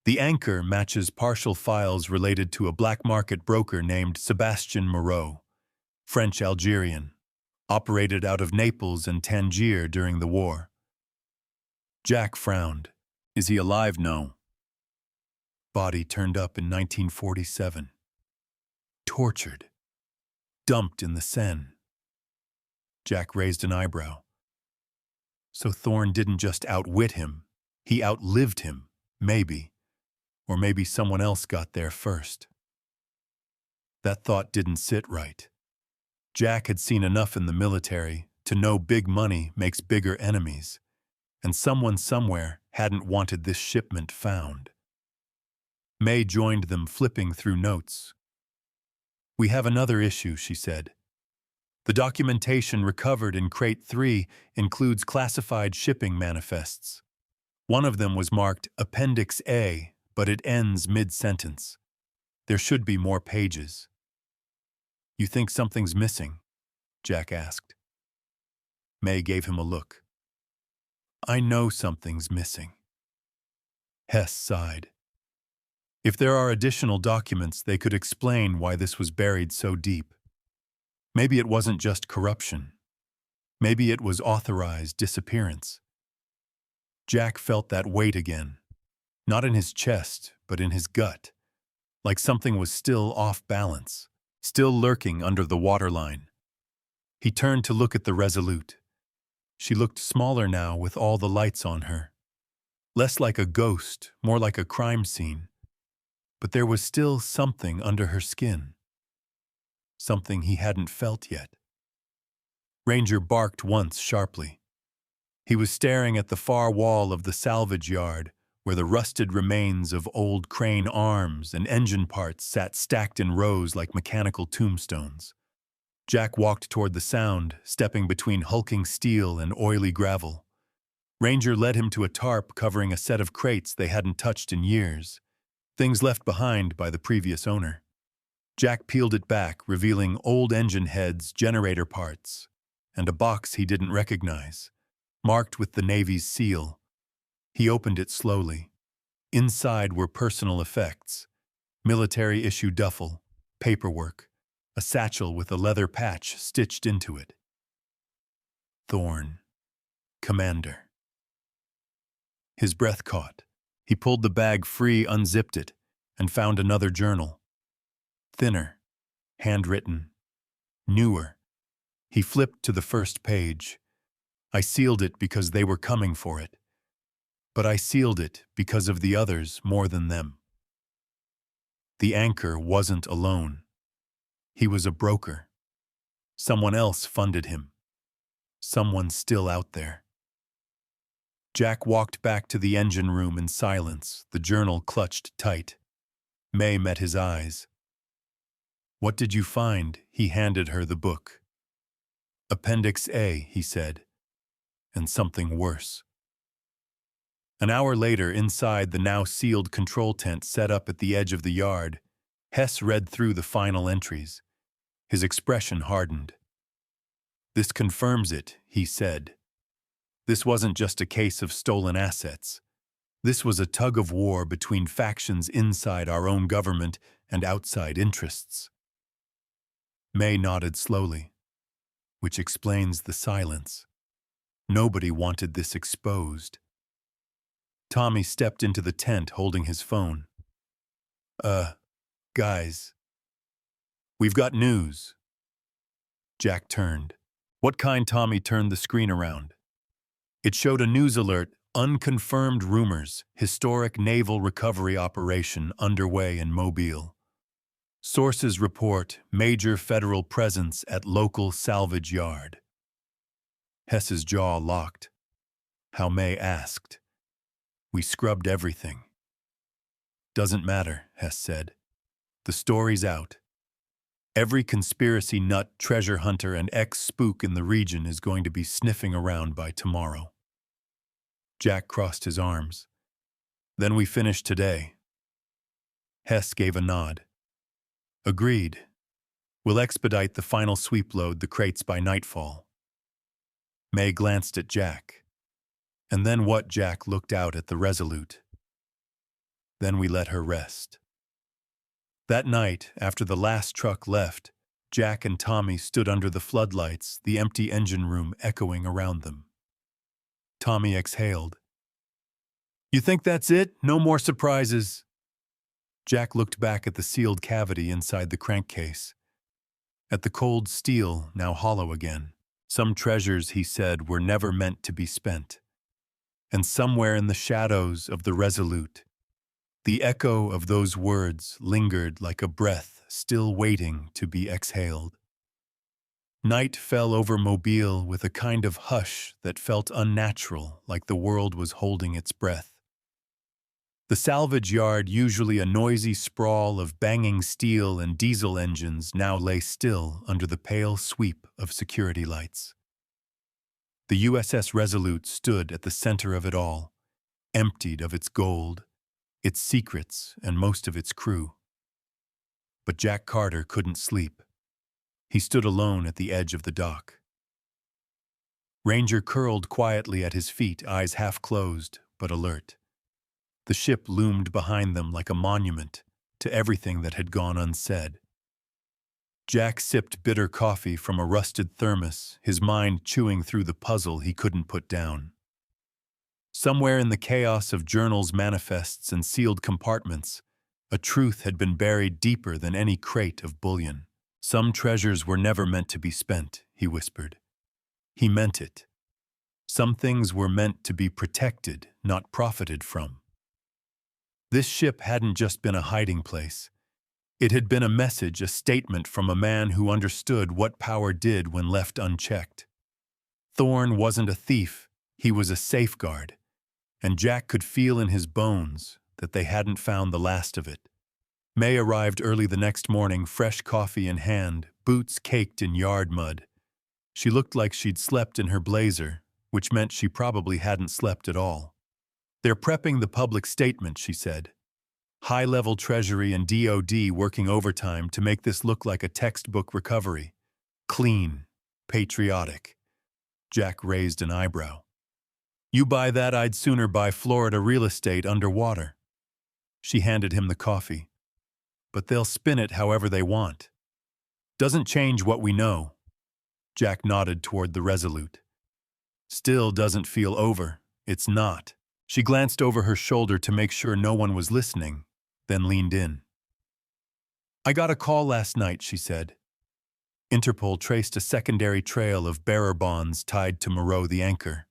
The anchor matches partial files related to a black market broker named Sebastien Moreau, French-Algerian, operated out of Naples and Tangier during the war. Jack frowned. Is he alive? No. Body turned up in 1947. Tortured. Dumped in the Seine. Jack raised an eyebrow. So Thorne didn't just outwit him, he outlived him, maybe. Or maybe someone else got there first. That thought didn't sit right. Jack had seen enough in the military to know big money makes bigger enemies, and someone somewhere hadn't wanted this shipment found. May joined them, flipping through notes. "We have another issue," she said. "The documentation recovered in Crate 3 includes classified shipping manifests. One of them was marked Appendix A, but it ends mid-sentence. There should be more pages." "You think something's missing?" Jack asked. May gave him a look. "I know something's missing." Hess sighed. If there are additional documents, they could explain why this was buried so deep. Maybe it wasn't just corruption. Maybe it was authorized disappearance. Jack felt that weight again, not in his chest, but in his gut, like something was still off balance, still lurking under the waterline. He turned to look at the Resolute. She looked smaller now with all the lights on her. Less like a ghost, more like a crime scene. But there was still something under her skin. Something he hadn't felt yet. Ranger barked once sharply. He was staring at the far wall of the salvage yard, where the rusted remains of old crane arms and engine parts sat stacked in rows like mechanical tombstones. Jack walked toward the sound, stepping between hulking steel and oily gravel. Ranger led him to a tarp covering a set of crates they hadn't touched in years, things left behind by the previous owner. Jack peeled it back, revealing old engine heads, generator parts, and a box he didn't recognize, marked with the Navy's seal. He opened it slowly. Inside were personal effects, military-issue duffel, paperwork, a satchel with a leather patch stitched into it. Thorne, Commander. His breath caught. He pulled the bag free, unzipped it, and found another journal. Thinner, handwritten, newer. He flipped to the first page. "I sealed it because they were coming for it. But I sealed it because of the others more than them." The anchor wasn't alone. He was a broker. Someone else funded him. Someone still out there. Jack walked back to the engine room in silence, the journal clutched tight. May met his eyes. "What did you find?" He handed her the book. "Appendix A," he said, "and something worse." An hour later, inside the now sealed control tent set up at the edge of the yard, Hess read through the final entries. His expression hardened. "This confirms it," he said. "This wasn't just a case of stolen assets. This was a tug-of-war between factions inside our own government and outside interests." May nodded slowly, which explains the silence. Nobody wanted this exposed. Tommy stepped into the tent holding his phone. Guys. We've got news." Jack turned. "What kind?" Tommy turned the screen around. It showed a news alert, unconfirmed rumors, historic naval recovery operation underway in Mobile. Sources report major federal presence at local salvage yard. Hess's jaw locked. How May asked. "We scrubbed everything." "Doesn't matter," Hess said. "The story's out. Every conspiracy nut, treasure hunter, and ex-spook in the region is going to be sniffing around by tomorrow." Jack crossed his arms. "Then we finish today." Hess gave a nod. "Agreed. We'll expedite the final sweep load the crates by nightfall." May glanced at Jack. And then what? Jack looked out at the Resolute. "Then we let her rest." That night, after the last truck left, Jack and Tommy stood under the floodlights, the empty engine room echoing around them. Tommy exhaled. You think that's it? No more surprises? Jack looked back at the sealed cavity inside the crankcase, at the cold steel now hollow again. Some treasures, he said, were never meant to be spent. And somewhere in the shadows of the Resolute, the echo of those words lingered like a breath still waiting to be exhaled. Night fell over Mobile with a kind of hush that felt unnatural, like the world was holding its breath. The salvage yard, usually a noisy sprawl of banging steel and diesel engines, now lay still under the pale sweep of security lights. The USS Resolute stood at the center of it all, emptied of its gold, its secrets, and most of its crew. But Jack Carter couldn't sleep. He stood alone at the edge of the dock. Ranger curled quietly at his feet, eyes half closed, but alert. The ship loomed behind them like a monument to everything that had gone unsaid. Jack sipped bitter coffee from a rusted thermos, his mind chewing through the puzzle he couldn't put down. Somewhere in the chaos of journals, manifests, and sealed compartments, a truth had been buried deeper than any crate of bullion. Some treasures were never meant to be spent, he whispered. He meant it. Some things were meant to be protected, not profited from. This ship hadn't just been a hiding place. It had been a message, a statement from a man who understood what power did when left unchecked. Thorne wasn't a thief, he was a safeguard, and Jack could feel in his bones that they hadn't found the last of it. May arrived early the next morning, fresh coffee in hand, boots caked in yard mud. She looked like she'd slept in her blazer, which meant she probably hadn't slept at all. They're prepping the public statement, she said. High-level Treasury and DOD working overtime to make this look like a textbook recovery. Clean, patriotic. Jack raised an eyebrow. You buy that, I'd sooner buy Florida real estate underwater. She handed him the coffee. But they'll spin it however they want. Doesn't change what we know. Jack nodded toward the Resolute. Still doesn't feel over. It's not. She glanced over her shoulder to make sure no one was listening, then leaned in. I got a call last night, she said. Interpol traced a secondary trail of bearer bonds tied to Moreau the anchor.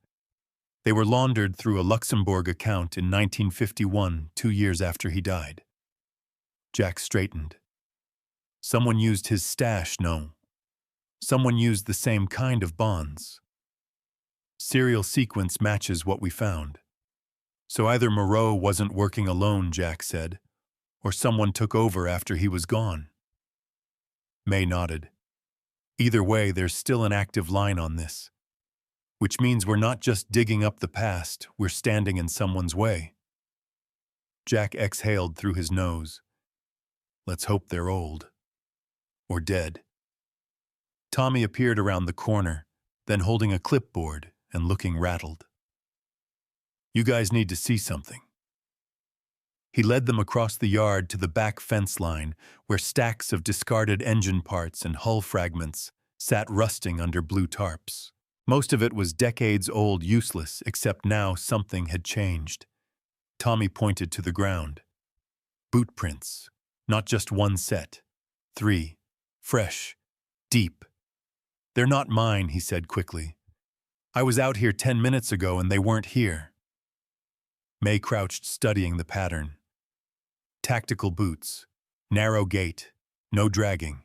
They were laundered through a Luxembourg account in 1951, 2 years after he died. Jack straightened. Someone used his stash, no. Someone used the same kind of bonds. Serial sequence matches what we found. So either Moreau wasn't working alone, Jack said, or someone took over after he was gone. May nodded. Either way, there's still an active line on this. Which means we're not just digging up the past, we're standing in someone's way. Jack exhaled through his nose. Let's hope they're old. Or dead. Tommy appeared around the corner, then holding a clipboard and looking rattled. You guys need to see something. He led them across the yard to the back fence line, where stacks of discarded engine parts and hull fragments sat rusting under blue tarps. Most of it was decades old, useless, except now something had changed. Tommy pointed to the ground. Boot prints. Not just one set. 3. Fresh. Deep. They're not mine, he said quickly. I was out here 10 minutes ago and they weren't here. May crouched, studying the pattern. Tactical boots. Narrow gait. No dragging.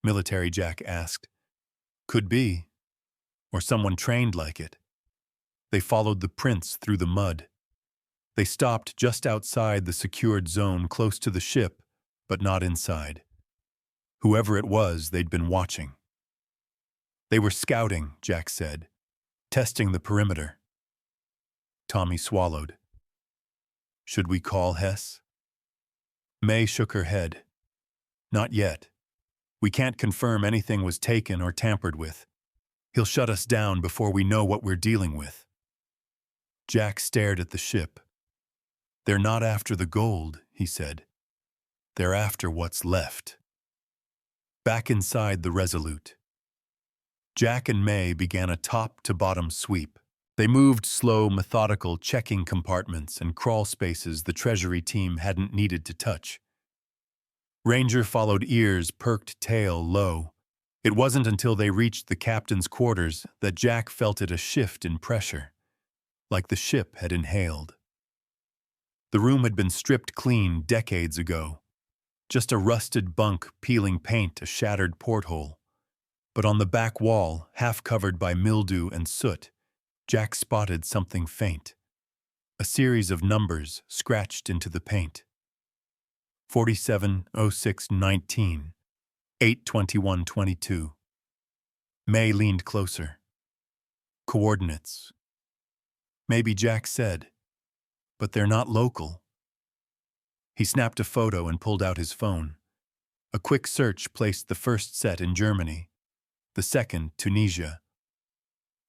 Military, Jack asked. Could be. Or someone trained like it. They followed the prints through the mud. They stopped just outside the secured zone, close to the ship, but not inside. Whoever it was, they'd been watching. They were scouting, Jack said, testing the perimeter. Tommy swallowed. Should we call Hess? May shook her head. Not yet. We can't confirm anything was taken or tampered with. He'll shut us down before we know what we're dealing with. Jack stared at the ship. They're not after the gold, he said. They're after what's left. Back inside the Resolute, Jack and May began a top-to-bottom sweep. They moved slow, methodical, checking compartments and crawl spaces the Treasury team hadn't needed to touch. Ranger followed ears, perked tail low. It wasn't until they reached the captain's quarters that Jack felt it a shift in pressure, like the ship had inhaled. The room had been stripped clean decades ago. Just a rusted bunk peeling paint, a shattered porthole. But on the back wall, half covered by mildew and soot, Jack spotted something faint. A series of numbers scratched into the paint. 470619, 82122. May leaned closer. Coordinates. Maybe Jack said, but they're not local. He snapped a photo and pulled out his phone. A quick search placed the first set in Germany, the second Tunisia.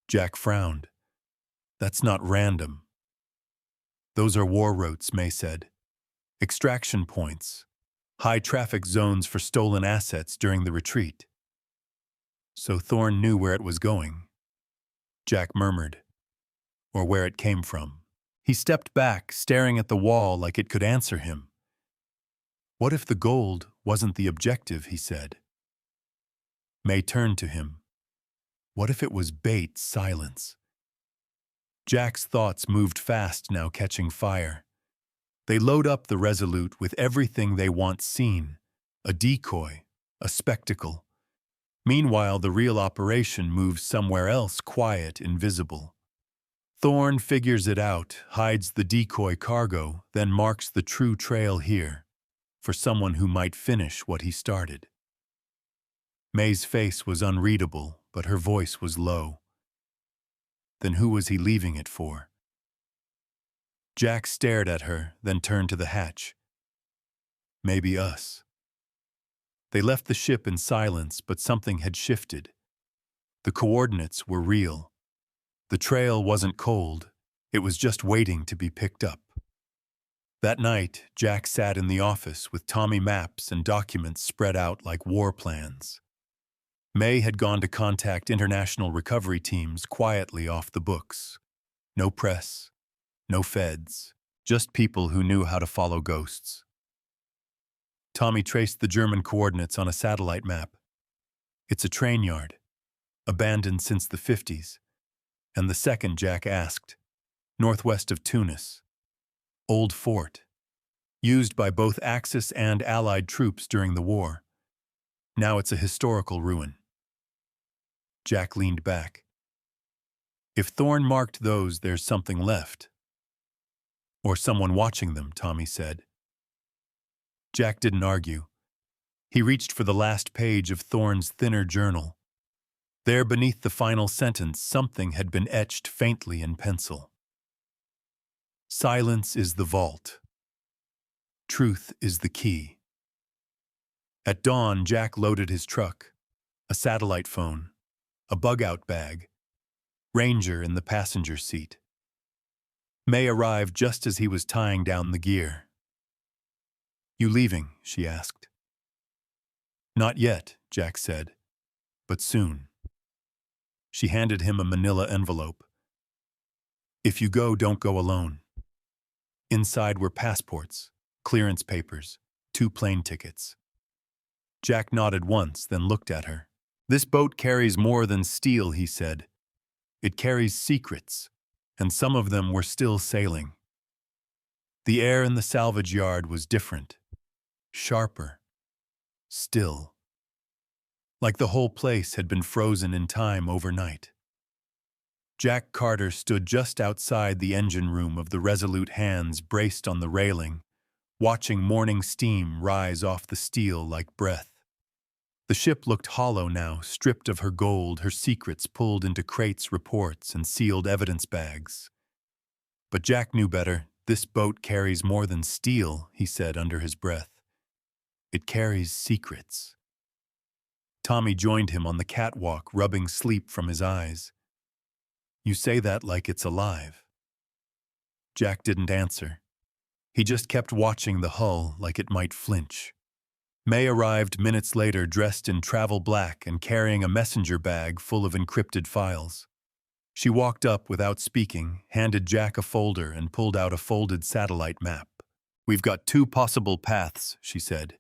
Jack frowned. That's not random. Those are war routes, May said. Extraction points. High traffic zones for stolen assets during the retreat. So Thorne knew where it was going. Jack murmured. Or where it came from. He stepped back, staring at the wall like it could answer him. What if the gold wasn't the objective, he said. May turned to him. What if it was bait silence? Jack's thoughts moved fast now, catching fire. They load up the Resolute with everything they want seen. A decoy, a spectacle. Meanwhile, the real operation moves somewhere else, quiet, invisible. Thorne figures it out, hides the decoy cargo, then marks the true trail here, for someone who might finish what he started. May's face was unreadable, but her voice was low. Then who was he leaving it for? Jack stared at her, then turned to the hatch. Maybe us. They left the ship in silence, but something had shifted. The coordinates were real. The trail wasn't cold. It was just waiting to be picked up. That night, Jack sat in the office with Tommy maps and documents spread out like war plans. May had gone to contact international recovery teams quietly off the books. No press, no feds, just people who knew how to follow ghosts. Tommy traced the German coordinates on a satellite map. It's a train yard, abandoned since the 50s. And the second, Jack asked, northwest of Tunis. Old fort, used by both Axis and Allied troops during the war. Now it's a historical ruin. Jack leaned back. If Thorne marked those, there's something left. Or someone watching them, Tommy said. Jack didn't argue. He reached for the last page of Thorne's thinner journal. There, beneath the final sentence, something had been etched faintly in pencil. Silence is the vault. Truth is the key. At dawn, Jack loaded his truck, a satellite phone, a bug-out bag, Ranger in the passenger seat. May arrived just as he was tying down the gear. You leaving? She asked. Not yet, Jack said, but soon. She handed him a manila envelope. If you go, don't go alone. Inside were passports, clearance papers, 2 plane tickets. Jack nodded once, then looked at her. This boat carries more than steel, he said. It carries secrets, and some of them were still sailing. The air in the salvage yard was different, sharper, still. Like the whole place had been frozen in time overnight. Jack Carter stood just outside the engine room of the Resolute, hands braced on the railing, watching morning steam rise off the steel like breath. The ship looked hollow now, stripped of her gold, her secrets pulled into crates, reports, and sealed evidence bags. But Jack knew better. This boat carries more than steel, he said under his breath. It carries secrets. Tommy joined him on the catwalk, rubbing sleep from his eyes. You say that like it's alive. Jack didn't answer. He just kept watching the hull like it might flinch. May arrived minutes later, dressed in travel black and carrying a messenger bag full of encrypted files. She walked up without speaking, handed Jack a folder, and pulled out a folded satellite map. "We've got two possible paths," she said.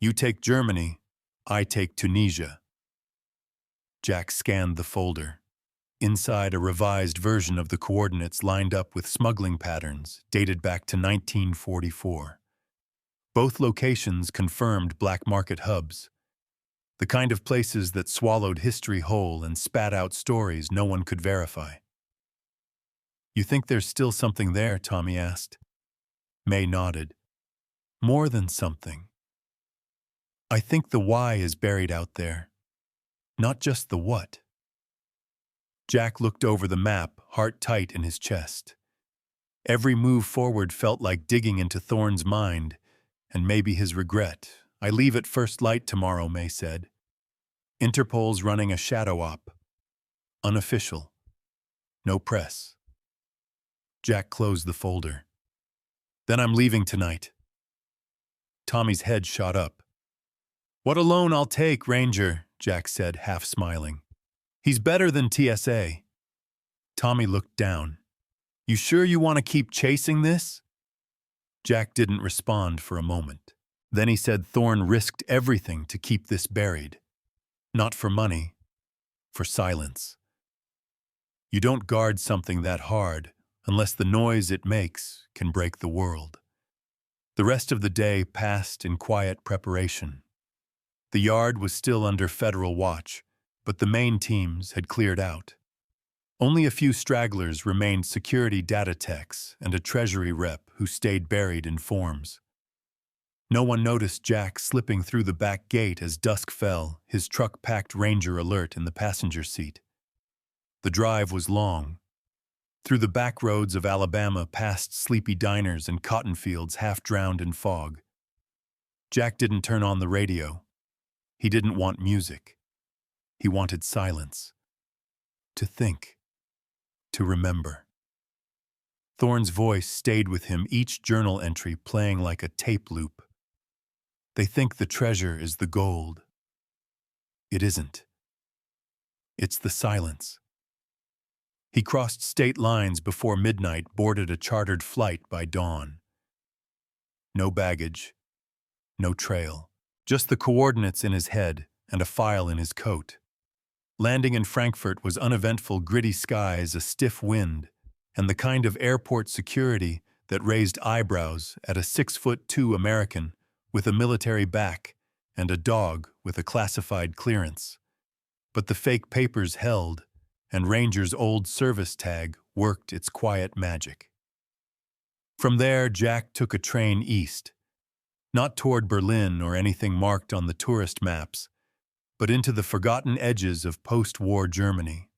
"You take Germany, I take Tunisia." Jack scanned the folder. Inside, a revised version of the coordinates lined up with smuggling patterns dated back to 1944. Both locations confirmed black market hubs, the kind of places that swallowed history whole and spat out stories no one could verify. "You think there's still something there?" Tommy asked. May nodded. "More than something. I think the why is buried out there, not just the what." Jack looked over the map, heart tight in his chest. Every move forward felt like digging into Thorne's mind, and maybe his regret. "I leave at first light tomorrow," May said. "Interpol's running a shadow op. Unofficial. No press." Jack closed the folder. "Then I'm leaving tonight." Tommy's head shot up. "What a loan I'll take, Ranger," Jack said, half smiling. "He's better than TSA." Tommy looked down. "You sure you want to keep chasing this?" Jack didn't respond for a moment. Then he said Thorne risked everything to keep this buried. Not for money, for silence. You don't guard something that hard unless the noise it makes can break the world. The rest of the day passed in quiet preparation. The yard was still under federal watch, but the main teams had cleared out. Only a few stragglers remained, security data techs and a treasury rep who stayed buried in forms. No one noticed Jack slipping through the back gate as dusk fell, his truck packed Ranger alert in the passenger seat. The drive was long. Through the back roads of Alabama, past sleepy diners and cotton fields half drowned in fog. Jack didn't turn on the radio. He didn't want music. He wanted silence. To think. To remember. Thorne's voice stayed with him, each journal entry playing like a tape loop. "They think the treasure is the gold. It isn't. It's the silence." He crossed state lines before midnight, boarded a chartered flight by dawn. No baggage. No trail. Just the coordinates in his head and a file in his coat. Landing in Frankfurt was uneventful, gritty skies, a stiff wind, and the kind of airport security that raised eyebrows at a 6'2" American with a military back and a dog with a classified clearance. But the fake papers held, and Ranger's old service tag worked its quiet magic. From there, Jack took a train east, not toward Berlin or anything marked on the tourist maps, but into the forgotten edges of post-war Germany.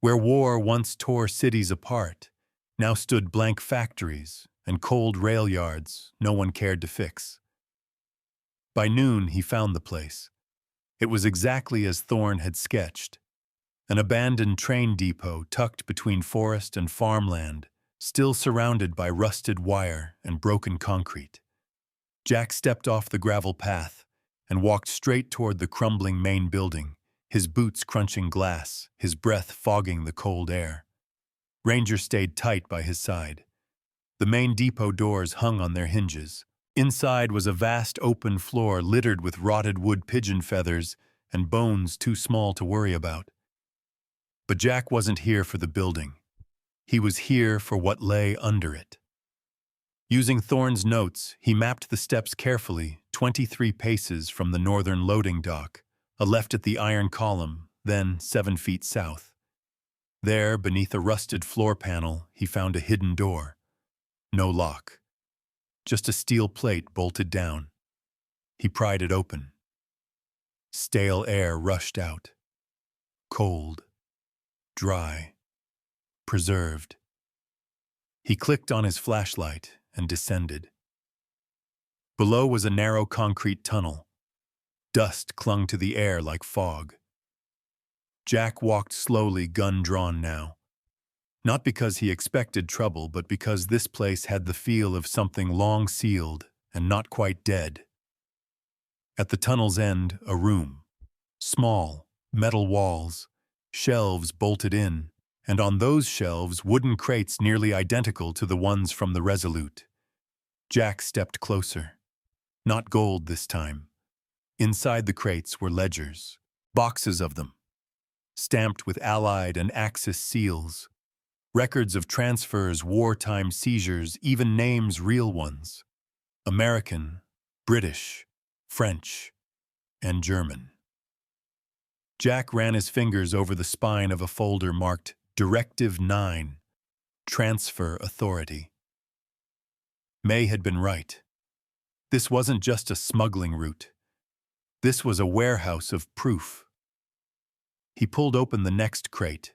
Where war once tore cities apart, now stood blank factories and cold rail yards no one cared to fix. By noon, he found the place. It was exactly as Thorne had sketched. An abandoned train depot tucked between forest and farmland, still surrounded by rusted wire and broken concrete. Jack stepped off the gravel path and walked straight toward the crumbling main building, his boots crunching glass, his breath fogging the cold air. Ranger stayed tight by his side. The main depot doors hung on their hinges. Inside was a vast open floor littered with rotted wood pigeon feathers and bones too small to worry about. But Jack wasn't here for the building. He was here for what lay under it. Using Thorne's notes, he mapped the steps carefully, 23 paces from the northern loading dock, a left at the iron column, then 7 feet south. There, beneath a rusted floor panel, he found a hidden door. No lock. Just a steel plate bolted down. He pried it open. Stale air rushed out. Cold. Dry. Preserved. He clicked on his flashlight and descended. Below was a narrow concrete tunnel. Dust clung to the air like fog. Jack walked slowly, gun drawn now. Not because he expected trouble, but because this place had the feel of something long sealed and not quite dead. At the tunnel's end, a room. Small, metal walls, shelves bolted in, and on those shelves wooden crates nearly identical to the ones from the Resolute. Jack stepped closer. Not gold this time. Inside the crates were ledgers, boxes of them, stamped with Allied and Axis seals, records of transfers, wartime seizures, even names, real ones. American, British, French, and German. Jack ran his fingers over the spine of a folder marked Directive 9, Transfer Authority. May had been right. This wasn't just a smuggling route. This was a warehouse of proof. He pulled open the next crate.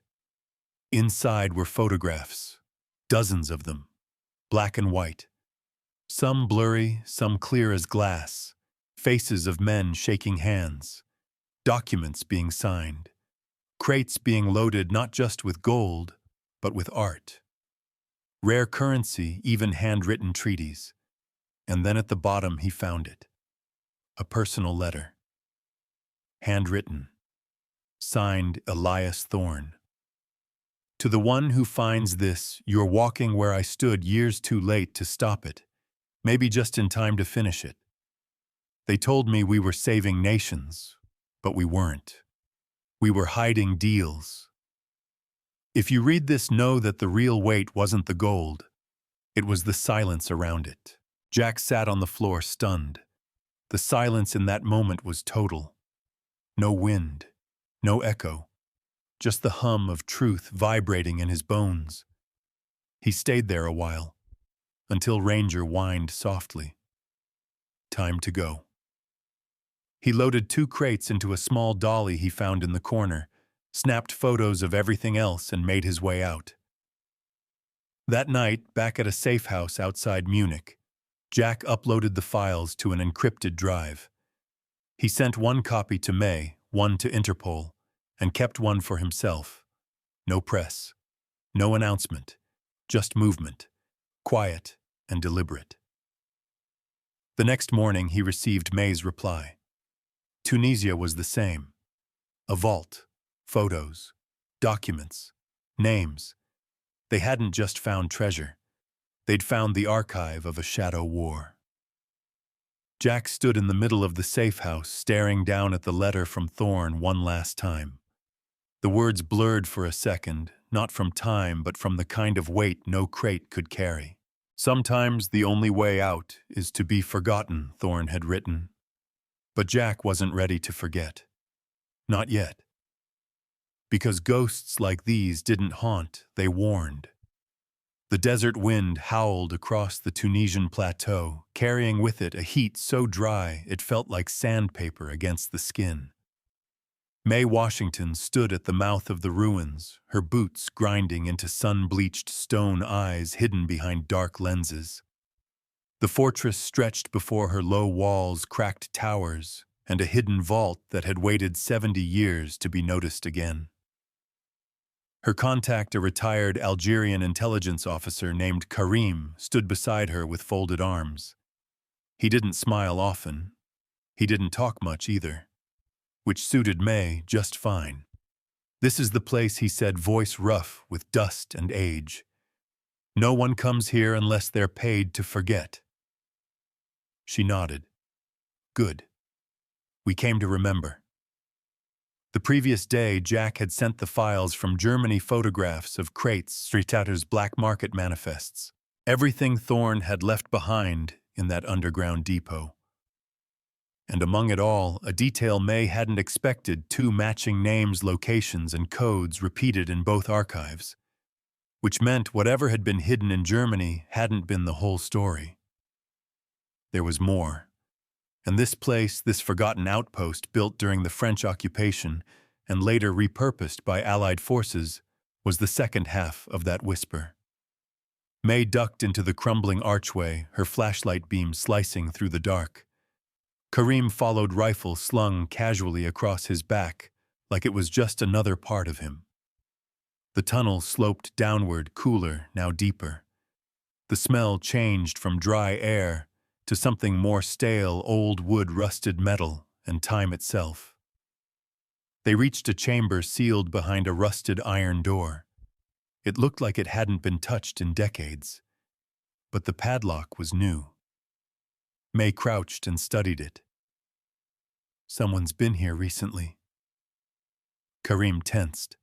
Inside were photographs, dozens of them, black and white. Some blurry, some clear as glass, faces of men shaking hands, documents being signed, crates being loaded not just with gold, but with art. Rare currency, even handwritten treaties. And then at the bottom he found it. A personal letter. Handwritten. Signed Elias Thorne. To the one who finds this, you're walking where I stood years too late to stop it. Maybe just in time to finish it. They told me we were saving nations, but we weren't. We were hiding deals. If you read this, know that the real weight wasn't the gold. It was the silence around it. Jack sat on the floor, stunned. The silence in that moment was total. No wind, no echo, just the hum of truth vibrating in his bones. He stayed there a while, until Ranger whined softly. Time to go. He loaded 2 crates into a small dolly he found in the corner, snapped photos of everything else, and made his way out. That night, back at a safe house outside Munich, Jack uploaded the files to an encrypted drive. He sent 1 copy to May, 1 to Interpol, and kept 1 for himself. No press, no announcement, just movement, quiet and deliberate. The next morning he received May's reply. Tunisia was the same. A vault, photos, documents, names. They hadn't just found treasure. They'd found the archive of a shadow war. Jack stood in the middle of the safe house, staring down at the letter from Thorne one last time. The words blurred for a second, not from time, but from the kind of weight no crate could carry. Sometimes the only way out is to be forgotten, Thorne had written. But Jack wasn't ready to forget. Not yet. Because ghosts like these didn't haunt, they warned. The desert wind howled across the Tunisian plateau, carrying with it a heat so dry it felt like sandpaper against the skin. May Washington stood at the mouth of the ruins, her boots grinding into sun-bleached stone eyes hidden behind dark lenses. The fortress stretched before her, low walls, cracked towers, and a hidden vault that had waited 70 years to be noticed again. Her contact, a retired Algerian intelligence officer named Karim, stood beside her with folded arms. He didn't smile often. He didn't talk much either, which suited May just fine. "This is the place," he said, voice rough with dust and age. "No one comes here unless they're paid to forget." She nodded. "Good. We came to remember." The previous day, Jack had sent the files from Germany, photographs of crates, Streetatter's black market manifests, everything Thorne had left behind in that underground depot. And among it all, a detail May hadn't expected: 2 matching names, locations, and codes repeated in both archives, which meant whatever had been hidden in Germany hadn't been the whole story. There was more. And this place, this forgotten outpost built during the French occupation and later repurposed by Allied forces, was the second half of that whisper. May ducked into the crumbling archway, her flashlight beam slicing through the dark. Karim followed, rifle slung casually across his back, like it was just another part of him. The tunnel sloped downward, cooler, now deeper. The smell changed from dry air to something more stale: old wood, rusted metal, and time itself. They reached a chamber sealed behind a rusted iron door. It looked like it hadn't been touched in decades, but the padlock was new. May crouched and studied it. Someone's been here recently. Karim tensed.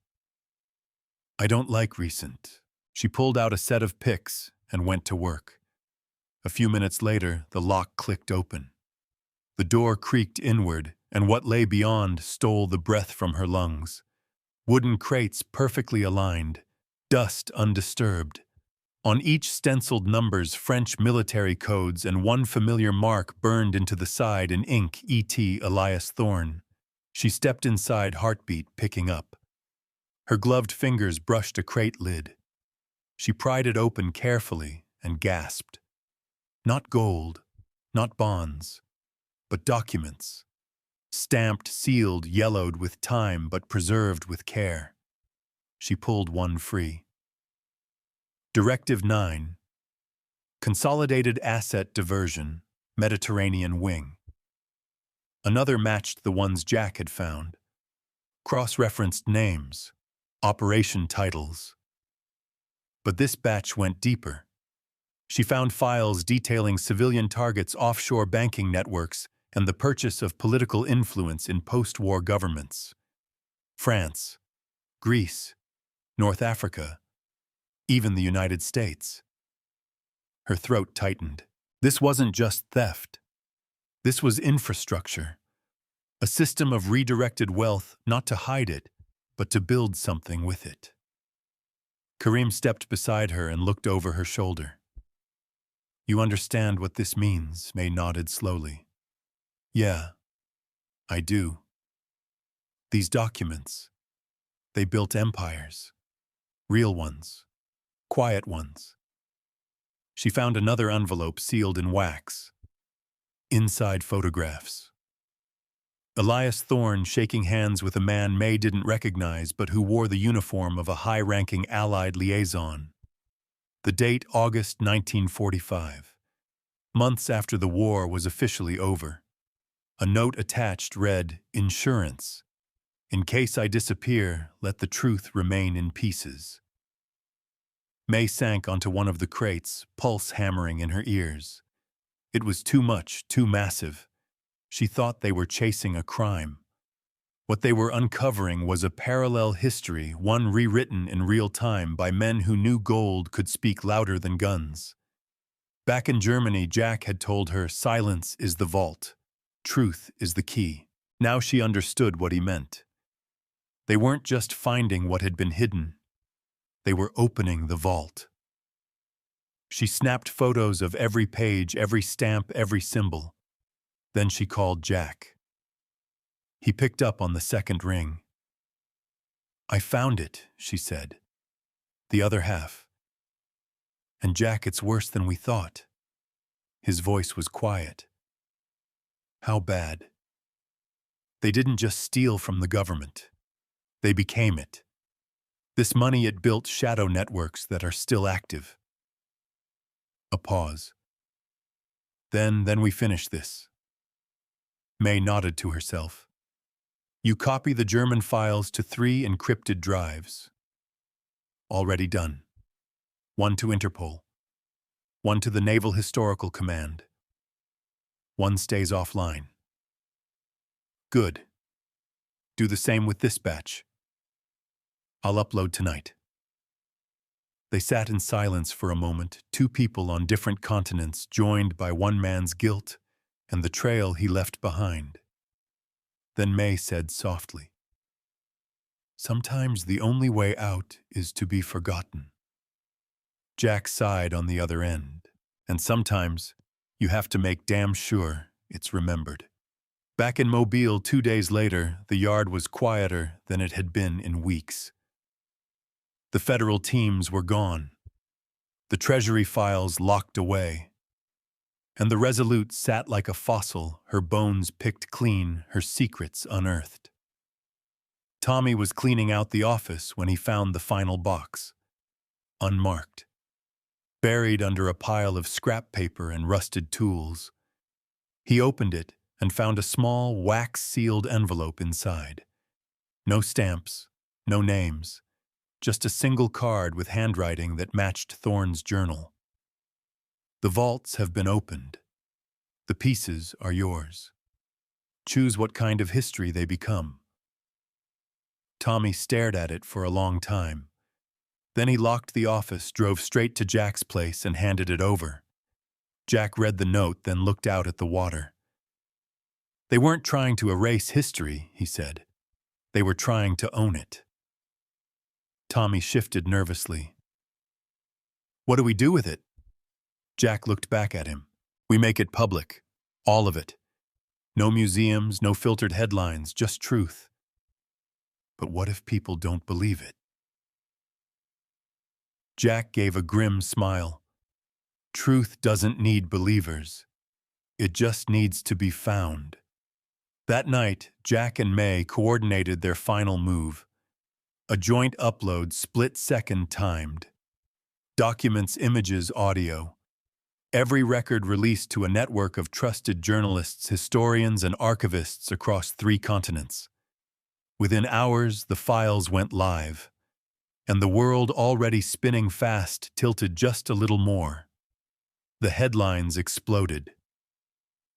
I don't like recent. She pulled out a set of picks and went to work. A few minutes later, the lock clicked open. The door creaked inward, and what lay beyond stole the breath from her lungs. Wooden crates perfectly aligned, dust undisturbed. On each stenciled numbers, French military codes, and one familiar mark burned into the side in ink, E.T. Elias Thorne. She stepped inside, heartbeat picking up. Her gloved fingers brushed a crate lid. She pried it open carefully and gasped. Not gold, not bonds, but documents. Stamped, sealed, yellowed with time, but preserved with care. She pulled one free. Directive 9. Consolidated Asset Diversion, Mediterranean Wing. Another matched the ones Jack had found. Cross-referenced names, operation titles. But this batch went deeper. She found files detailing civilian targets, offshore banking networks, and the purchase of political influence in post-war governments. France, Greece, North Africa, even the United States. Her throat tightened. This wasn't just theft. This was infrastructure. A system of redirected wealth, not to hide it, but to build something with it. Karim stepped beside her and looked over her shoulder. You understand what this means, May nodded slowly. Yeah, I do. These documents, they built empires. Real ones. Quiet ones. She found another envelope sealed in wax. Inside photographs. Elias Thorne shaking hands with a man May didn't recognize but who wore the uniform of a high-ranking Allied liaison. The date, August 1945. Months after the war was officially over. A note attached read, Insurance. In case I disappear, let the truth remain in pieces. May sank onto one of the crates, pulse hammering in her ears. It was too much, too massive. She thought they were chasing a crime. What they were uncovering was a parallel history, one rewritten in real time by men who knew gold could speak louder than guns. Back in Germany, Jack had told her, silence is the vault. Truth is the key. Now she understood what he meant. They weren't just finding what had been hidden. They were opening the vault. She snapped photos of every page, every stamp, every symbol. Then she called Jack. He picked up on the second ring. I found it, she said. The other half. And Jack, it's worse than we thought. His voice was quiet. How bad? They didn't just steal from the government. They became it. This money, it built shadow networks that are still active. A pause. Then we finish this. May nodded to herself. You copy the German files to 3 encrypted drives. Already done. 1 to Interpol. 1 to the Naval Historical Command. 1 stays offline. Good. Do the same with this batch. I'll upload tonight. They sat in silence for a moment, two people on different continents joined by one man's guilt and the trail he left behind. Then May said softly, sometimes the only way out is to be forgotten. Jack sighed on the other end, and sometimes you have to make damn sure it's remembered. Back in Mobile 2 days later, the yard was quieter than it had been in weeks. The federal teams were gone, the Treasury files locked away, and the Resolute sat like a fossil, her bones picked clean, her secrets unearthed. Tommy was cleaning out the office when he found the final box, unmarked, buried under a pile of scrap paper and rusted tools. He opened it and found a small, wax-sealed envelope inside. No stamps, no names, just a single card with handwriting that matched Thorne's journal. The vaults have been opened. The pieces are yours. Choose what kind of history they become. Tommy stared at it for a long time. Then he locked the office, drove straight to Jack's place, and handed it over. Jack read the note, then looked out at the water. They weren't trying to erase history, he said. They were trying to own it. Tommy shifted nervously. What do we do with it? Jack looked back at him. We make it public. All of it. No museums, no filtered headlines, just truth. But what if people don't believe it? Jack gave a grim smile. Truth doesn't need believers. It just needs to be found. That night, Jack and May coordinated their final move. A joint upload, split-second timed. Documents, images, audio. Every record released to a network of trusted journalists, historians, and archivists across 3 continents. Within hours, the files went live, and the world, already spinning fast, tilted just a little more. The headlines exploded.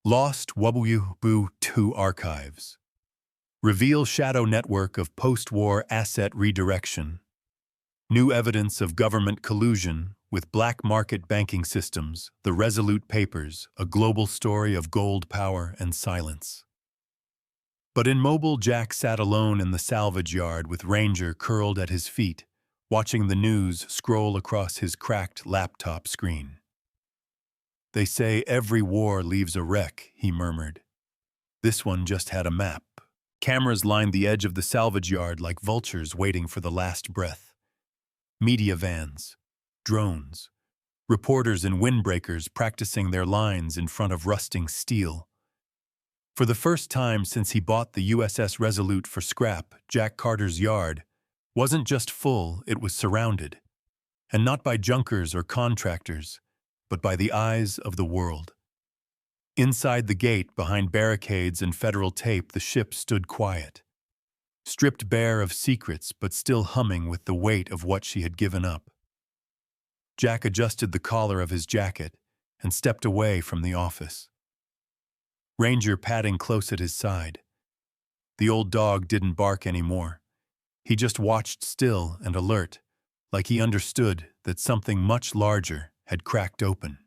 Lost WW2 archives. Reveal shadow network of post-war asset redirection. New evidence of government collusion with black market banking systems, the Resolute Papers, a global story of gold power and silence. But in Mobile, Jack sat alone in the salvage yard with Ranger curled at his feet, watching the news scroll across his cracked laptop screen. They say every war leaves a wreck, he murmured. This one just had a map. Cameras lined the edge of the salvage yard like vultures waiting for the last breath. Media vans, drones, reporters in windbreakers practicing their lines in front of rusting steel. For the first time since he bought the USS Resolute for scrap, Jack Carter's yard wasn't just full, it was surrounded. And not by junkers or contractors, but by the eyes of the world. Inside the gate, behind barricades and federal tape, the ship stood quiet. Stripped bare of secrets, but still humming with the weight of what she had given up. Jack adjusted the collar of his jacket and stepped away from the office. Ranger padding close at his side. The old dog didn't bark anymore. He just watched still and alert, like he understood that something much larger had cracked open.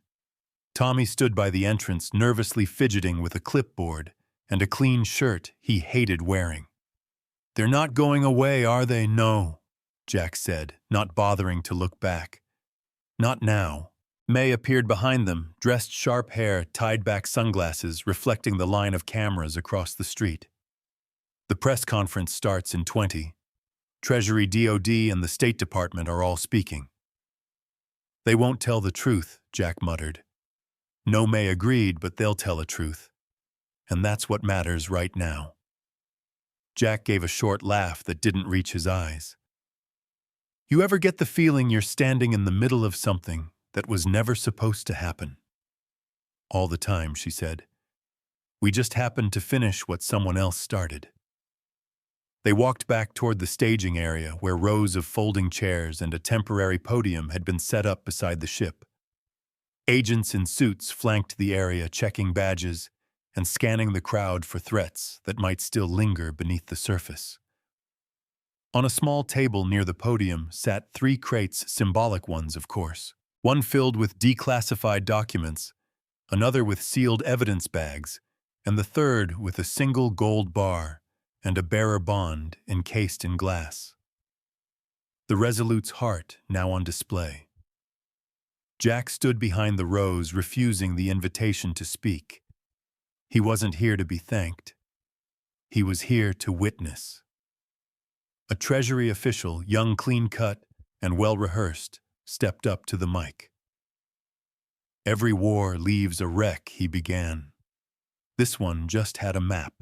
Tommy stood by the entrance, nervously fidgeting with a clipboard and a clean shirt he hated wearing. They're not going away, are they? No, Jack said, not bothering to look back. Not now. May appeared behind them, dressed sharp hair, tied-back sunglasses reflecting the line of cameras across the street. The press conference starts in 20. Treasury, DOD, and the State Department are all speaking. They won't tell the truth, Jack muttered. No, May agreed, but they'll tell the truth. And that's what matters right now. Jack gave a short laugh that didn't reach his eyes. You ever get the feeling you're standing in the middle of something that was never supposed to happen? All the time, she said. We just happened to finish what someone else started. They walked back toward the staging area where rows of folding chairs and a temporary podium had been set up beside the ship. Agents in suits flanked the area, checking badges and scanning the crowd for threats that might still linger beneath the surface. On a small table near the podium sat 3 crates, symbolic ones, of course. One filled with declassified documents, another with sealed evidence bags, and the third with a single gold bar and a bearer bond encased in glass. The Resolute's heart now on display. Jack stood behind the rows, refusing the invitation to speak. He wasn't here to be thanked. He was here to witness. A Treasury official, young, clean-cut, and well-rehearsed, stepped up to the mic. Every war leaves a wreck, he began. This one just had a map.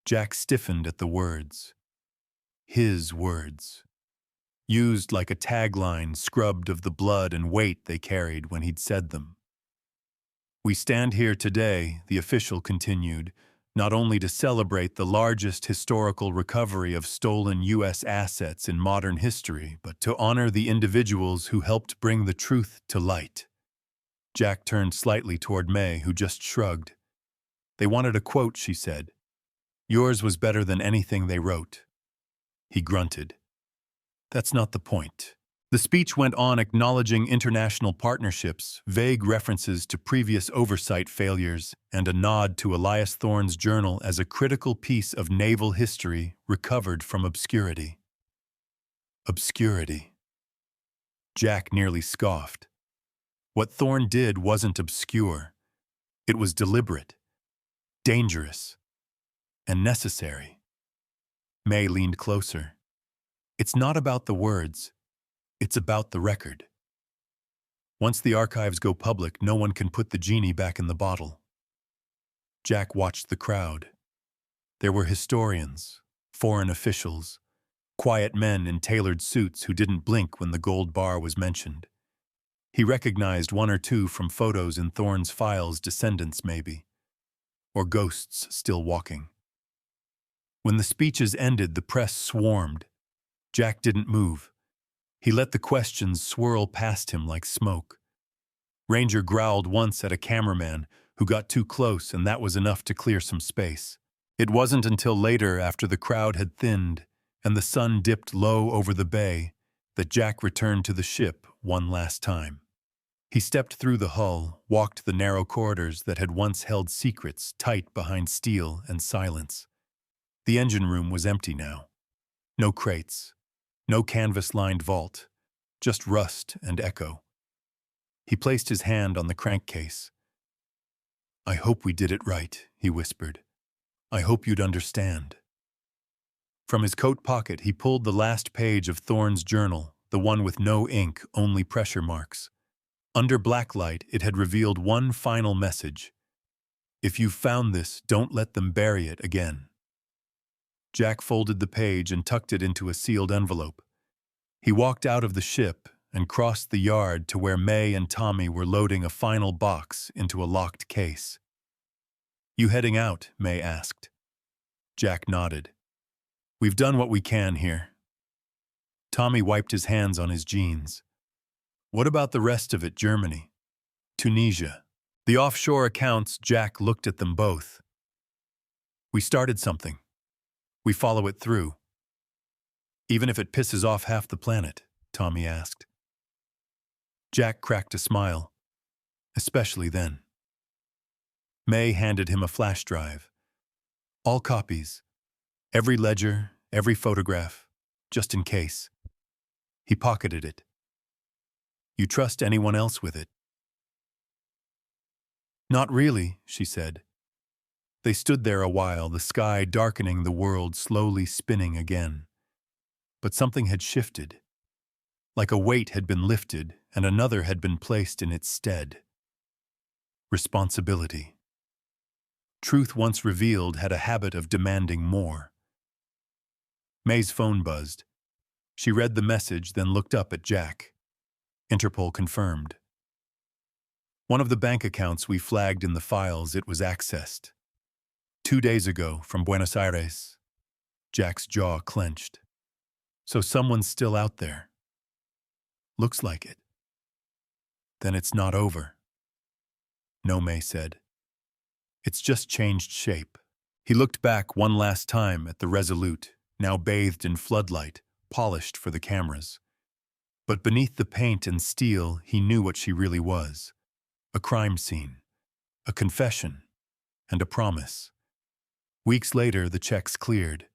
Jack stiffened at the words. His words. Used like a tagline, scrubbed of the blood and weight they carried when he'd said them. We stand here today, the official continued, not only to celebrate the largest historical recovery of stolen U.S. assets in modern history, but to honor the individuals who helped bring the truth to light. Jack turned slightly toward May, who just shrugged. They wanted a quote, she said. Yours was better than anything they wrote. He grunted. That's not the point. The speech went on acknowledging international partnerships, vague references to previous oversight failures, and a nod to Elias Thorne's journal as a critical piece of naval history recovered from obscurity. Obscurity. Jack nearly scoffed. What Thorne did wasn't obscure. It was deliberate, dangerous, and necessary. May leaned closer. It's not about the words. It's about the record. Once the archives go public, no one can put the genie back in the bottle. Jack watched the crowd. There were historians, foreign officials, quiet men in tailored suits who didn't blink when the gold bar was mentioned. He recognized one or two from photos in Thorne's files, descendants maybe, or ghosts still walking. When the speeches ended, the press swarmed. Jack didn't move. He let the questions swirl past him like smoke. Ranger growled once at a cameraman who got too close, and that was enough to clear some space. It wasn't until later, after the crowd had thinned and the sun dipped low over the bay, that Jack returned to the ship one last time. He stepped through the hull, walked the narrow corridors that had once held secrets tight behind steel and silence. The engine room was empty now. No crates. No canvas-lined vault, just rust and echo. He placed his hand on the crankcase. I hope we did it right, he whispered. I hope you'd understand. From his coat pocket, he pulled the last page of Thorne's journal, the one with no ink, only pressure marks. Under blacklight, it had revealed one final message. If you've found this, don't let them bury it again. Jack folded the page and tucked it into a sealed envelope. He walked out of the ship and crossed the yard to where May and Tommy were loading a final box into a locked case. You heading out? May asked. Jack nodded. We've done what we can here. Tommy wiped his hands on his jeans. What about the rest of it, Germany? Tunisia? The offshore accounts, Jack looked at them both. We started something. We follow it through. Even if it pisses off half the planet, Tommy asked. Jack cracked a smile, especially then. May handed him a flash drive. All copies. Every ledger, every photograph, just in case. He pocketed it. You trust anyone else with it? Not really, she said. They stood there a while, the sky darkening, the world slowly spinning again. But something had shifted. Like a weight had been lifted and another had been placed in its stead. Responsibility. Truth once revealed had a habit of demanding more. May's phone buzzed. She read the message, then looked up at Jack. Interpol confirmed. One of the bank accounts we flagged in the files, it was accessed. 2 days ago, from Buenos Aires. Jack's jaw clenched. So someone's still out there. Looks like it. Then it's not over. No, May said. It's just changed shape. He looked back one last time at the Resolute, now bathed in floodlight, polished for the cameras. But beneath the paint and steel, he knew what she really was. A crime scene, a confession, and a promise. Weeks later, the checks cleared.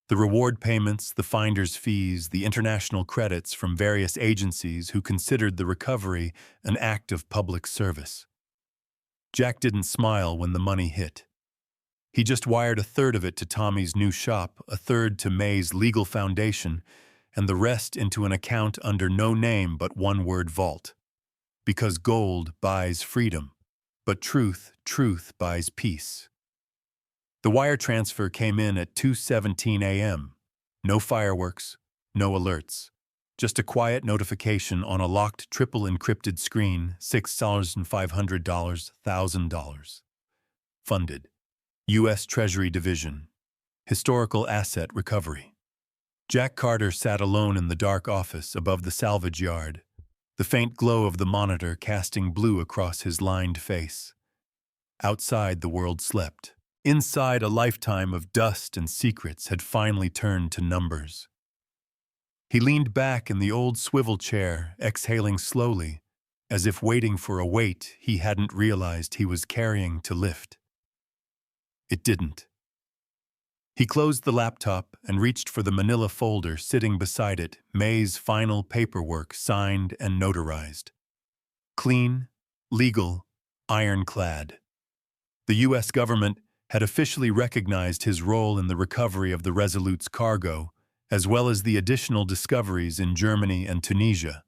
The reward payments, the finder's fees, the international credits from various agencies who considered the recovery an act of public service. Jack didn't smile when the money hit. He just wired a third of it to Tommy's new shop, a third to May's legal foundation, and the rest into an account under no name but one-word vault. Because gold buys freedom, but truth buys peace. The wire transfer came in at 2:17 a.m. No fireworks, no alerts. Just a quiet notification on a locked triple encrypted screen, $6,500, $1,000. Funded. U.S. Treasury Division, Historical Asset Recovery. Jack Carter sat alone in the dark office above the salvage yard, the faint glow of the monitor casting blue across his lined face. Outside, the world slept. Inside, a lifetime of dust and secrets had finally turned to numbers. He leaned back in the old swivel chair, exhaling slowly, as if waiting for a weight he hadn't realized he was carrying to lift. It didn't. He closed the laptop and reached for the manila folder sitting beside it, May's final paperwork signed and notarized. Clean, legal, ironclad. The U.S. government had officially recognized his role in the recovery of the Resolute's cargo, as well as the additional discoveries in Germany and Tunisia.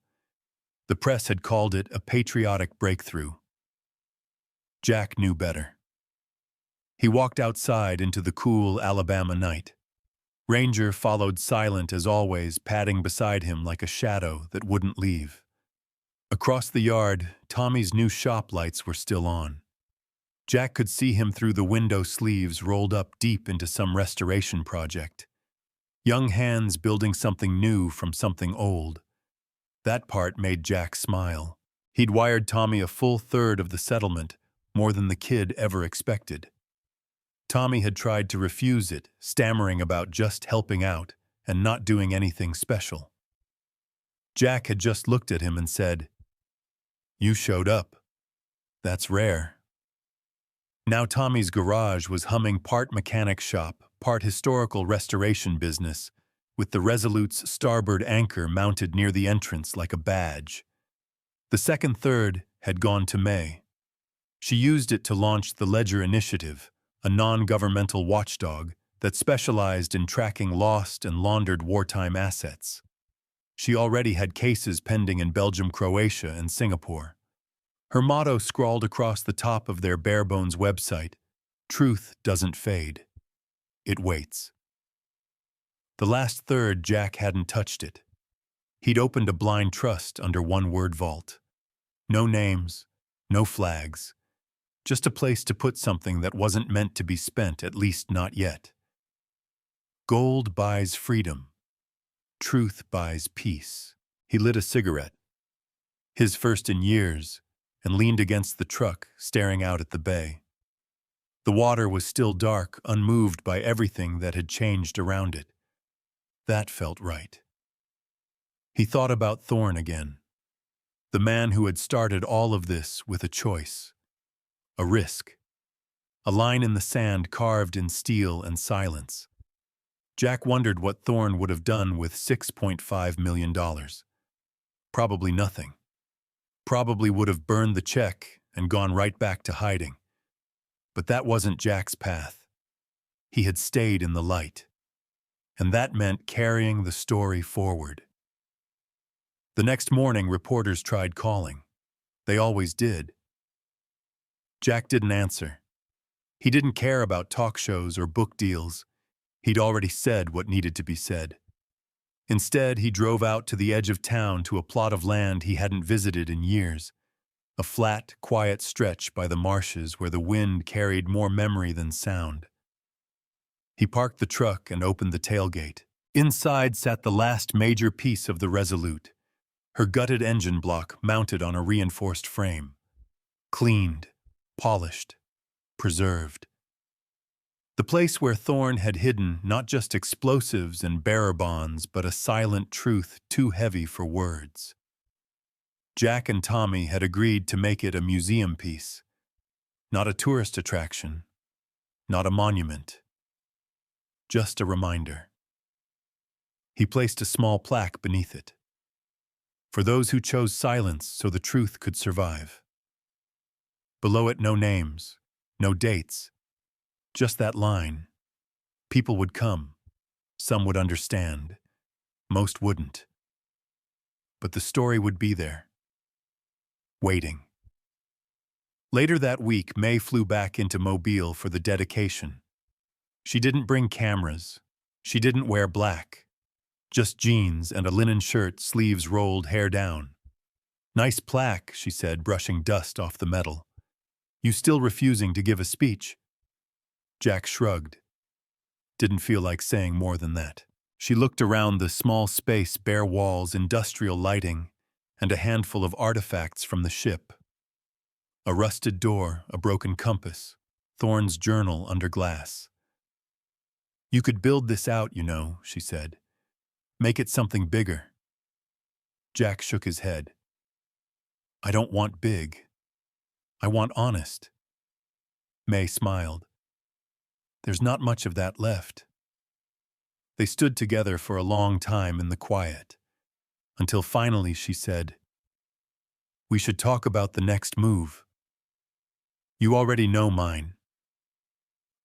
The press had called it a patriotic breakthrough. Jack knew better. He walked outside into the cool Alabama night. Ranger followed silent as always, padding beside him like a shadow that wouldn't leave. Across the yard, Tommy's new shop lights were still on. Jack could see him through the window sleeves rolled up deep into some restoration project. Young hands building something new from something old. That part made Jack smile. He'd wired Tommy a full third of the settlement, more than the kid ever expected. Tommy had tried to refuse it, stammering about just helping out and not doing anything special. Jack had just looked at him and said, "You showed up. That's rare." Now Tommy's garage was humming part mechanic shop, part historical restoration business, with the Resolute's starboard anchor mounted near the entrance like a badge. The second third had gone to May. She used it to launch the Ledger Initiative, a non-governmental watchdog that specialized in tracking lost and laundered wartime assets. She already had cases pending in Belgium, Croatia, and Singapore. Her motto scrawled across the top of their bare-bones website, "Truth doesn't fade. It waits." The last third, Jack hadn't touched it. He'd opened a blind trust under one-word vault. No names, no flags. Just a place to put something that wasn't meant to be spent, at least not yet. Gold buys freedom. Truth buys peace. He lit a cigarette, his first in years, and leaned against the truck, staring out at the bay. The water was still dark, unmoved by everything that had changed around it. That felt right. He thought about Thorne again, the man who had started all of this with a choice. A risk. A line in the sand carved in steel and silence. Jack wondered what Thorne would have done with $6.5 million. Probably nothing. Probably would have burned the check and gone right back to hiding. But that wasn't Jack's path. He had stayed in the light. And that meant carrying the story forward. The next morning, reporters tried calling. They always did. Jack didn't answer. He didn't care about talk shows or book deals. He'd already said what needed to be said. Instead, he drove out to the edge of town to a plot of land he hadn't visited in years. A flat, quiet stretch by the marshes where the wind carried more memory than sound. He parked the truck and opened the tailgate. Inside sat the last major piece of the Resolute, her gutted engine block mounted on a reinforced frame. Cleaned, polished, preserved. The place where Thorne had hidden not just explosives and bearer bonds, but a silent truth too heavy for words. Jack and Tommy had agreed to make it a museum piece. Not a tourist attraction. Not a monument. Just a reminder. He placed a small plaque beneath it. For those who chose silence so the truth could survive. Below it, no names, no dates. Just that line. People would come. Some would understand. Most wouldn't. But the story would be there. Waiting. Later that week, May flew back into Mobile for the dedication. She didn't bring cameras. She didn't wear black. Just jeans and a linen shirt, sleeves rolled, hair down. "Nice plaque," she said, brushing dust off the metal. "You still refusing to give a speech?" Jack shrugged. Didn't feel like saying more than that. She looked around the small space, bare walls, industrial lighting, and a handful of artifacts from the ship. A rusted door, a broken compass, Thorne's journal under glass. You could build this out, you know, she said. Make it something bigger. Jack shook his head. I don't want big. I want honest. May smiled. There's not much of that left. They stood together for a long time in the quiet, until finally she said, We should talk about the next move. You already know mine.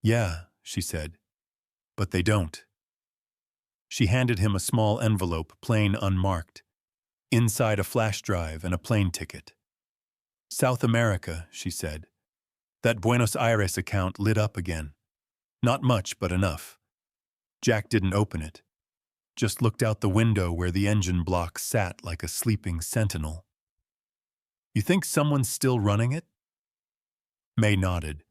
Yeah, she said, but they don't. She handed him a small envelope, plain unmarked. Inside a flash drive and a plane ticket. South America, she said. That Buenos Aires account lit up again. Not much, but enough. Jack didn't open it. Just looked out the window where the engine block sat like a sleeping sentinel. You think someone's still running it? May nodded.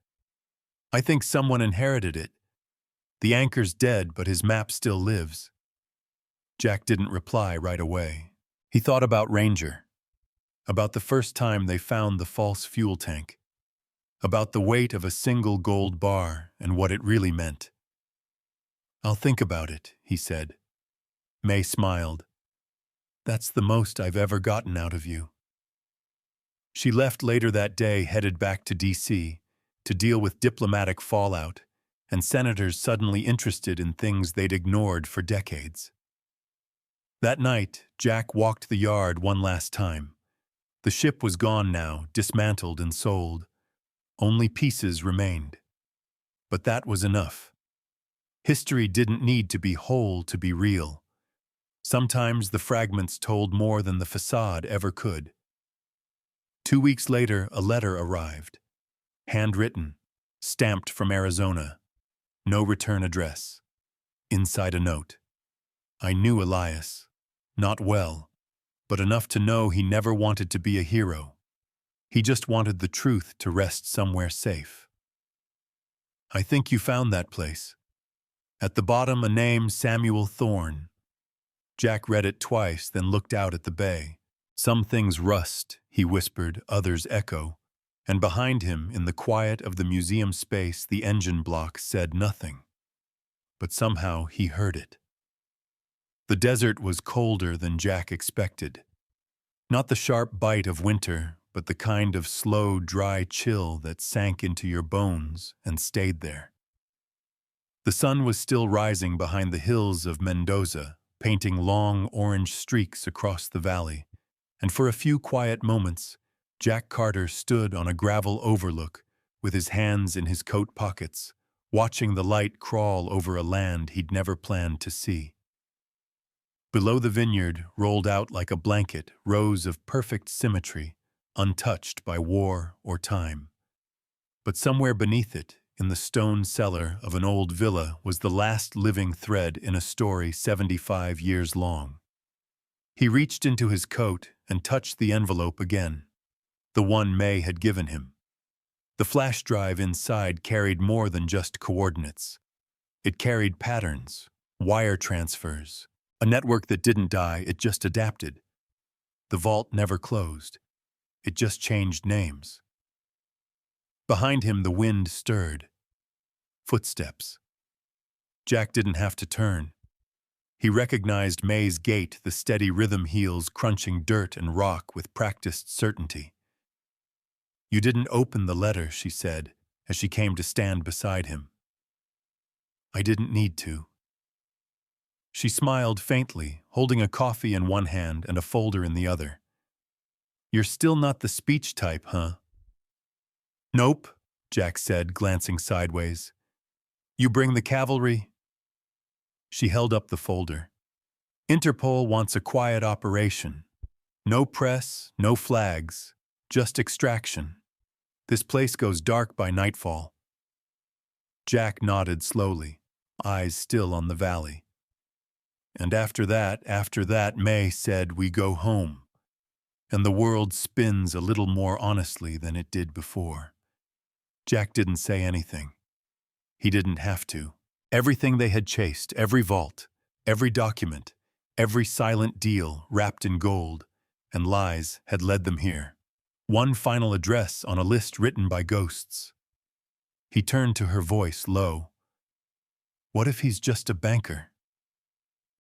I think someone inherited it. The anchor's dead, but his map still lives. Jack didn't reply right away. He thought about Ranger. About the first time they found the false fuel tank. About the weight of a single gold bar and what it really meant. I'll think about it, he said. May smiled. That's the most I've ever gotten out of you. She left later that day, headed back to D.C. to deal with diplomatic fallout and senators suddenly interested in things they'd ignored for decades. That night, Jack walked the yard one last time. The ship was gone now, dismantled and sold. Only pieces remained. But that was enough. History didn't need to be whole to be real. Sometimes the fragments told more than the facade ever could. 2 weeks later, a letter arrived. Handwritten, stamped from Arizona. No return address. Inside a note. I knew Elias. Not well, but enough to know he never wanted to be a hero. He just wanted the truth to rest somewhere safe. I think you found that place. At the bottom, a name, Samuel Thorne. Jack read it twice, then looked out at the bay. Some things rust, he whispered, others echo. And behind him, in the quiet of the museum space, the engine block said nothing. But somehow he heard it. The desert was colder than Jack expected. Not the sharp bite of winter, but the kind of slow, dry chill that sank into your bones and stayed there. The sun was still rising behind the hills of Mendoza, painting long orange streaks across the valley, and for a few quiet moments, Jack Carter stood on a gravel overlook with his hands in his coat pockets, watching the light crawl over a land he'd never planned to see. Below the vineyard, rolled out like a blanket, rows of perfect symmetry, untouched by war or time. But somewhere beneath it, in the stone cellar of an old villa, was the last living thread in a story 75 years long. He reached into his coat and touched the envelope again, the one May had given him. The flash drive inside carried more than just coordinates. It carried patterns, wire transfers, a network that didn't die, it just adapted. The vault never closed. It just changed names. Behind him, the wind stirred. Footsteps. Jack didn't have to turn. He recognized May's gait, the steady rhythm heels crunching dirt and rock with practiced certainty. You didn't open the letter, she said, as she came to stand beside him. I didn't need to. She smiled faintly, holding a coffee in one hand and a folder in the other. You're still not the speech type, huh? Nope, Jack said, glancing sideways. You bring the cavalry? She held up the folder. Interpol wants a quiet operation. No press, no flags, just extraction. This place goes dark by nightfall. Jack nodded slowly, eyes still on the valley. And after that, May said we go home. And the world spins a little more honestly than it did before. Jack didn't say anything. He didn't have to. Everything they had chased, every vault, every document, every silent deal wrapped in gold and lies had led them here. One final address on a list written by ghosts. He turned to her, voice low. What if he's just a banker?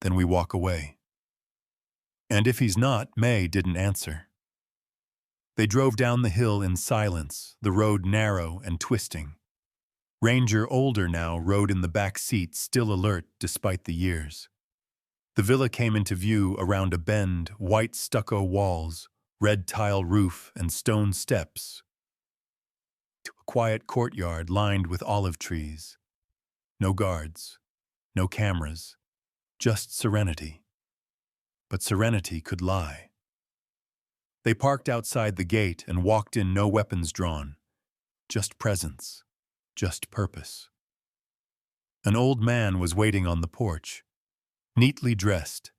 Then we walk away. And if he's not, May didn't answer. They drove down the hill in silence, the road narrow and twisting. Ranger, older now, rode in the back seat, still alert despite the years. The villa came into view around a bend, white stucco walls, red tile roof, and stone steps, to a quiet courtyard lined with olive trees. No guards, no cameras, just serenity. But serenity could lie. They parked outside the gate and walked in, no weapons drawn. Just presence, just purpose. An old man was waiting on the porch, neatly dressed,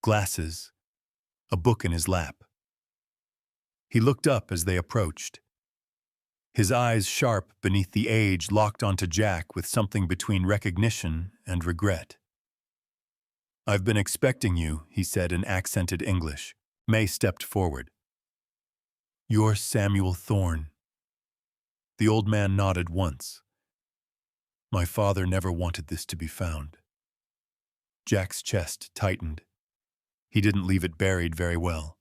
glasses, a book in his lap. He looked up as they approached. His eyes, sharp beneath the age, locked onto Jack with something between recognition and regret. "I've been expecting you," he said in accented English. May stepped forward. "You're Samuel Thorne." The old man nodded once. "My father never wanted this to be found." Jack's chest tightened. He didn't leave it buried very well.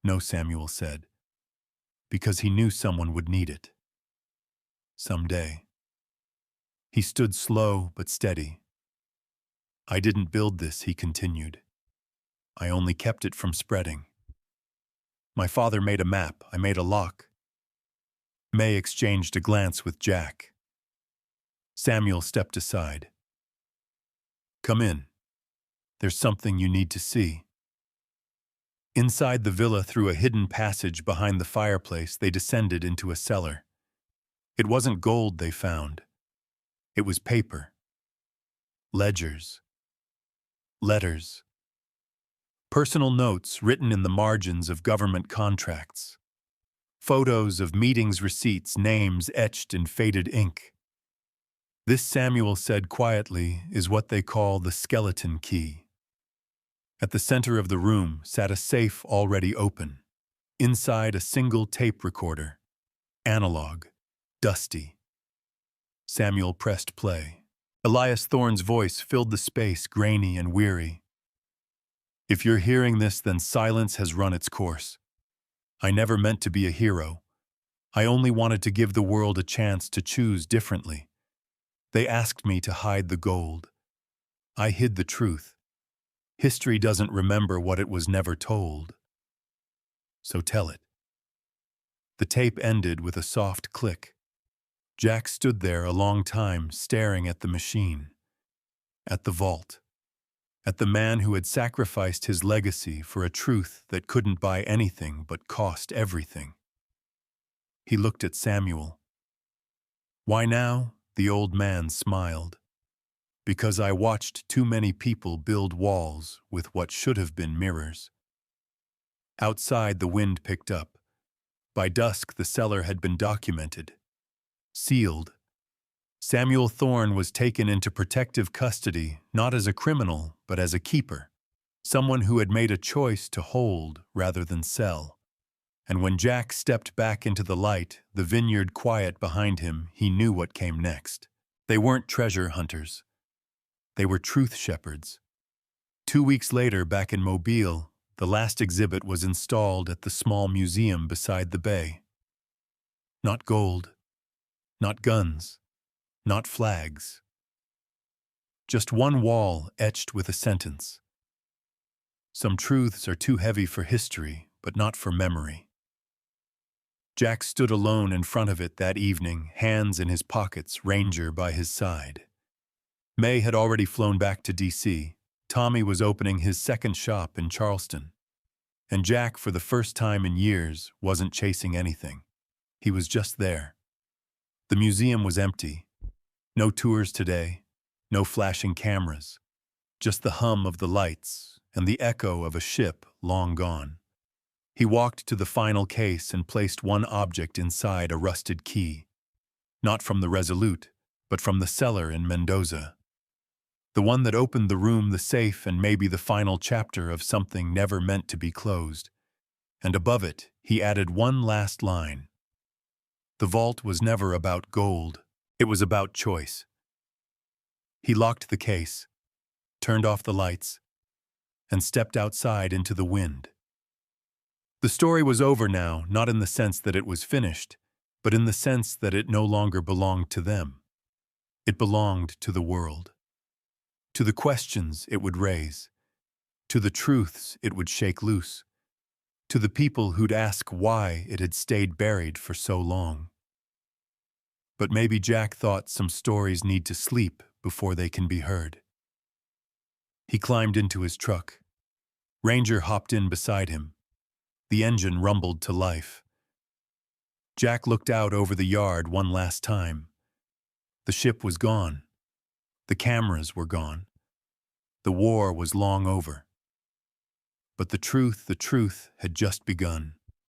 "No," Samuel said, "because he knew someone would need it. Someday." He stood slow but steady. "I didn't build this," he continued. "I only kept it from spreading. My father made a map, I made a lock." May exchanged a glance with Jack. Samuel stepped aside. "Come in. There's something you need to see." Inside the villa, through a hidden passage behind the fireplace, they descended into a cellar. It wasn't gold they found. It was paper. Ledgers. Letters. Personal notes written in the margins of government contracts. Photos of meetings, receipts, names etched in faded ink. This, Samuel said quietly, is what they call the skeleton key. At the center of the room sat a safe already open. Inside, a single tape recorder. Analog. Dusty. Samuel pressed play. Elias Thorne's voice filled the space, grainy and weary. "If you're hearing this, then silence has run its course. I never meant to be a hero. I only wanted to give the world a chance to choose differently. They asked me to hide the gold. I hid the truth. History doesn't remember what it was never told. So tell it." The tape ended with a soft click. Jack stood there a long time, staring at the machine, at the vault, at the man who had sacrificed his legacy for a truth that couldn't buy anything but cost everything. He looked at Samuel. "Why now?" The old man smiled. "Because I watched too many people build walls with what should have been mirrors." Outside, the wind picked up. By dusk, the cellar had been documented. Sealed. Samuel Thorne was taken into protective custody, not as a criminal, but as a keeper. Someone who had made a choice to hold rather than sell. And when Jack stepped back into the light, the vineyard quiet behind him, he knew what came next. They weren't treasure hunters. They were truth shepherds. 2 weeks later, back in Mobile, the last exhibit was installed at the small museum beside the bay. Not gold, not guns, not flags. Just one wall etched with a sentence. "Some truths are too heavy for history, but not for memory." Jack stood alone in front of it that evening, hands in his pockets, Ranger by his side. May had already flown back to D.C. Tommy was opening his second shop in Charleston. And Jack, for the first time in years, wasn't chasing anything. He was just there. The museum was empty. No tours today, no flashing cameras. Just the hum of the lights and the echo of a ship long gone. He walked to the final case and placed one object inside, a rusted key. Not from the Resolute, but from the cellar in Mendoza. The one that opened the room, the safe, and maybe the final chapter of something never meant to be closed. And above it, he added one last line. The vault was never about gold. It was about choice. He locked the case, turned off the lights, and stepped outside into the wind. The story was over now, not in the sense that it was finished, but in the sense that it no longer belonged to them. It belonged to the world, to the questions it would raise, to the truths it would shake loose, to the people who'd ask why it had stayed buried for so long. But maybe Jack thought some stories need to sleep before they can be heard. He climbed into his truck. Ranger hopped in beside him. The engine rumbled to life. Jack looked out over the yard one last time. The ship was gone. The cameras were gone. The war was long over. But the truth had just begun.